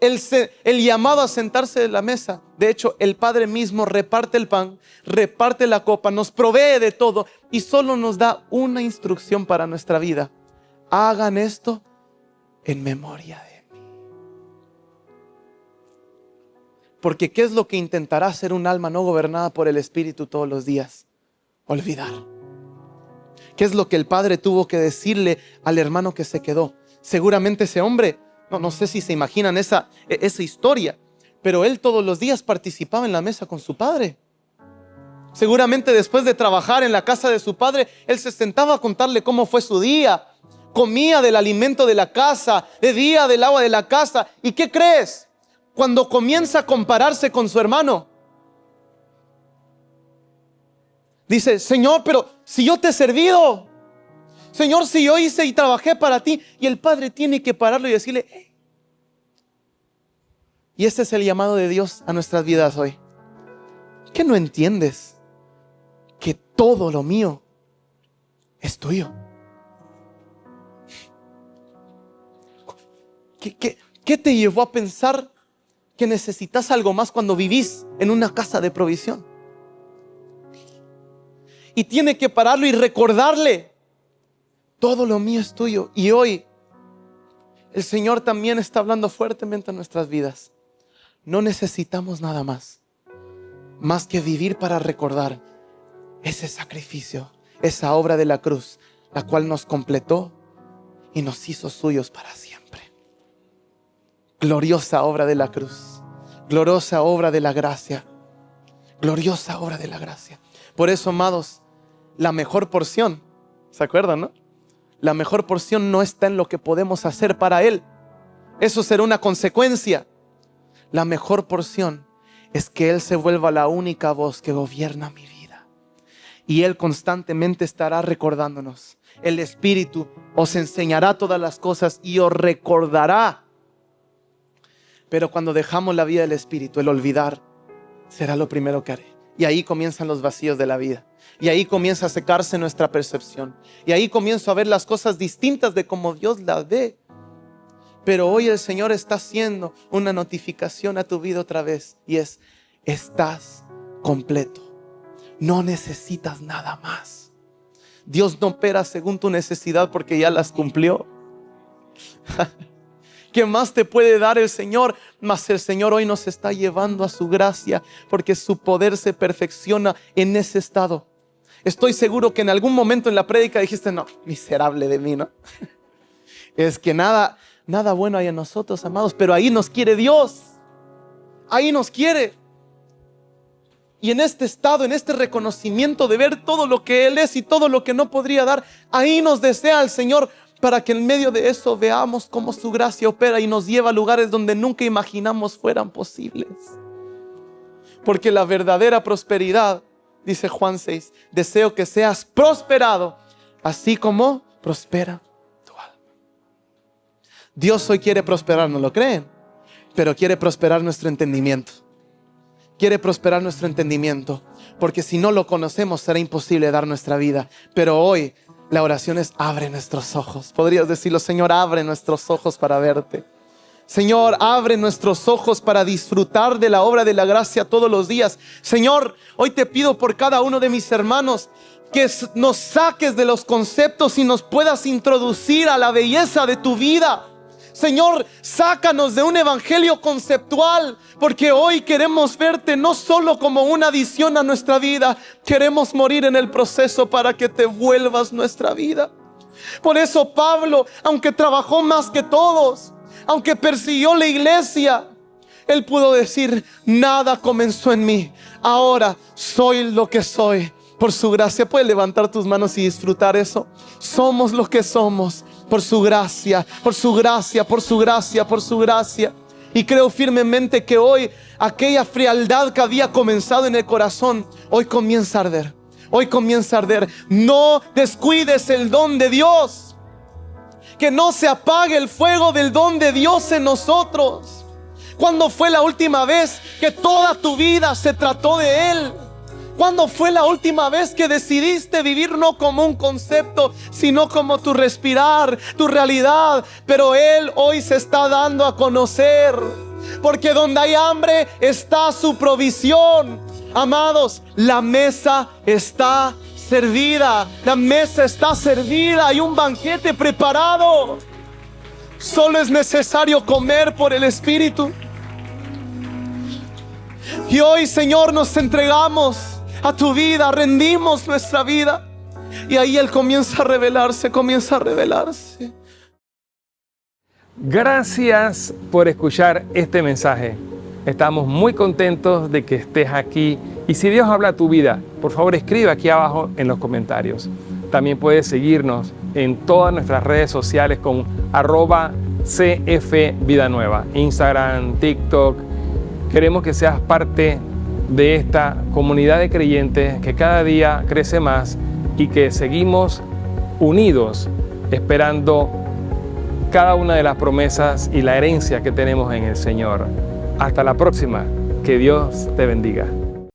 El llamado a sentarse a la mesa, de hecho, el Padre mismo reparte el pan, reparte la copa, nos provee de todo y solo nos da una instrucción para nuestra vida. Hagan esto en memoria de mí. Porque ¿qué es lo que intentará hacer un alma no gobernada por el Espíritu todos los días? Olvidar. ¿Qué es lo que el Padre tuvo que decirle al hermano que se quedó? Seguramente ese hombre, no sé si se imaginan esa historia, pero él todos los días participaba en la mesa con su padre. Seguramente después de trabajar en la casa de su padre, él se sentaba a contarle cómo fue su día. Comía del alimento de la casa, bebía del agua de la casa. ¿Y qué crees? Cuando comienza a compararse con su hermano, dice, Señor, pero si yo te he servido, Señor, si yo hice y trabajé para ti. Y el Padre tiene que pararlo y decirle, hey. Y este es el llamado de Dios a nuestras vidas hoy. ¿Qué no entiendes? Que todo lo mío es tuyo. ¿Qué te llevó a pensar que necesitas algo más cuando vivís en una casa de provisión? Y tiene que pararlo y recordarle, todo lo mío es tuyo. Y hoy el Señor también está hablando fuertemente en nuestras vidas. No necesitamos nada más que vivir para recordar ese sacrificio, esa obra de la cruz, la cual nos completó y nos hizo suyos para siempre. Gloriosa obra de la cruz, gloriosa obra de la gracia, gloriosa obra de la gracia. Por eso, amados, la mejor porción, ¿se acuerdan, no? La mejor porción no está en lo que podemos hacer para Él. Eso será una consecuencia. La mejor porción es que Él se vuelva la única voz que gobierna mi vida. Y Él constantemente estará recordándonos. El Espíritu os enseñará todas las cosas y os recordará. Pero cuando dejamos la vida del Espíritu, el olvidar será lo primero que haré. Y ahí comienzan los vacíos de la vida. Y ahí comienza a secarse nuestra percepción. Y ahí comienzo a ver las cosas distintas de como Dios las ve. Pero hoy el Señor está haciendo una notificación a tu vida otra vez. Y es, estás completo. No necesitas nada más. Dios no opera según tu necesidad porque ya las cumplió. ¿Qué más te puede dar el Señor? Mas el Señor hoy nos está llevando a su gracia porque su poder se perfecciona en ese estado. Estoy seguro que en algún momento en la prédica dijiste, no, miserable de mí, ¿no? Es que nada bueno hay en nosotros, amados, pero ahí nos quiere Dios. Ahí nos quiere. Y en este estado, en este reconocimiento de ver todo lo que Él es y todo lo que no podría dar, ahí nos desea el Señor para que en medio de eso veamos cómo su gracia opera y nos lleva a lugares donde nunca imaginamos fueran posibles. Porque la verdadera prosperidad, dice Juan 6, deseo que seas prosperado, así como prospera tu alma. Dios hoy quiere prosperar, ¿no lo creen? Pero quiere prosperar nuestro entendimiento. Quiere prosperar nuestro entendimiento, porque si no lo conocemos será imposible dar nuestra vida. Pero hoy la oración es: abre nuestros ojos. Podrías decirlo: Señor, abre nuestros ojos para verte. Señor, abre nuestros ojos para disfrutar de la obra de la gracia todos los días. Señor, hoy te pido por cada uno de mis hermanos que nos saques de los conceptos y nos puedas introducir a la belleza de tu vida. Señor, sácanos de un evangelio conceptual, porque hoy queremos verte no solo como una adición a nuestra vida, queremos morir en el proceso para que te vuelvas nuestra vida. Por eso Pablo, aunque trabajó más que todos, aunque persiguió la iglesia, él pudo decir: nada comenzó en mí, ahora soy lo que soy por su gracia. Puedes levantar tus manos y disfrutar eso. Somos lo que somos por su gracia, por su gracia, por su gracia, por su gracia. Y creo firmemente que hoy aquella frialdad que había comenzado en el corazón, hoy comienza a arder. Hoy comienza a arder. No descuides el don de Dios. Que no se apague el fuego del don de Dios en nosotros. ¿Cuándo fue la última vez que toda tu vida se trató de Él? ¿Cuándo fue la última vez que decidiste vivir no como un concepto, sino como tu respirar, tu realidad? Pero Él hoy se está dando a conocer, porque donde hay hambre está su provisión. Amados, la mesa está servida, la mesa está servida, hay un banquete preparado. Solo es necesario comer por el Espíritu. Y hoy, Señor, nos entregamos a tu vida, rendimos nuestra vida, y ahí Él comienza a revelarse, comienza a revelarse. Gracias por escuchar este mensaje. Estamos muy contentos de que estés aquí, y si Dios habla a tu vida, por favor escribe aquí abajo en los comentarios. También puedes seguirnos en todas nuestras redes sociales con @CFVidaNueva, Instagram, TikTok. Queremos que seas parte de esta comunidad de creyentes que cada día crece más y que seguimos unidos esperando cada una de las promesas y la herencia que tenemos en el Señor. Hasta la próxima. Que Dios te bendiga.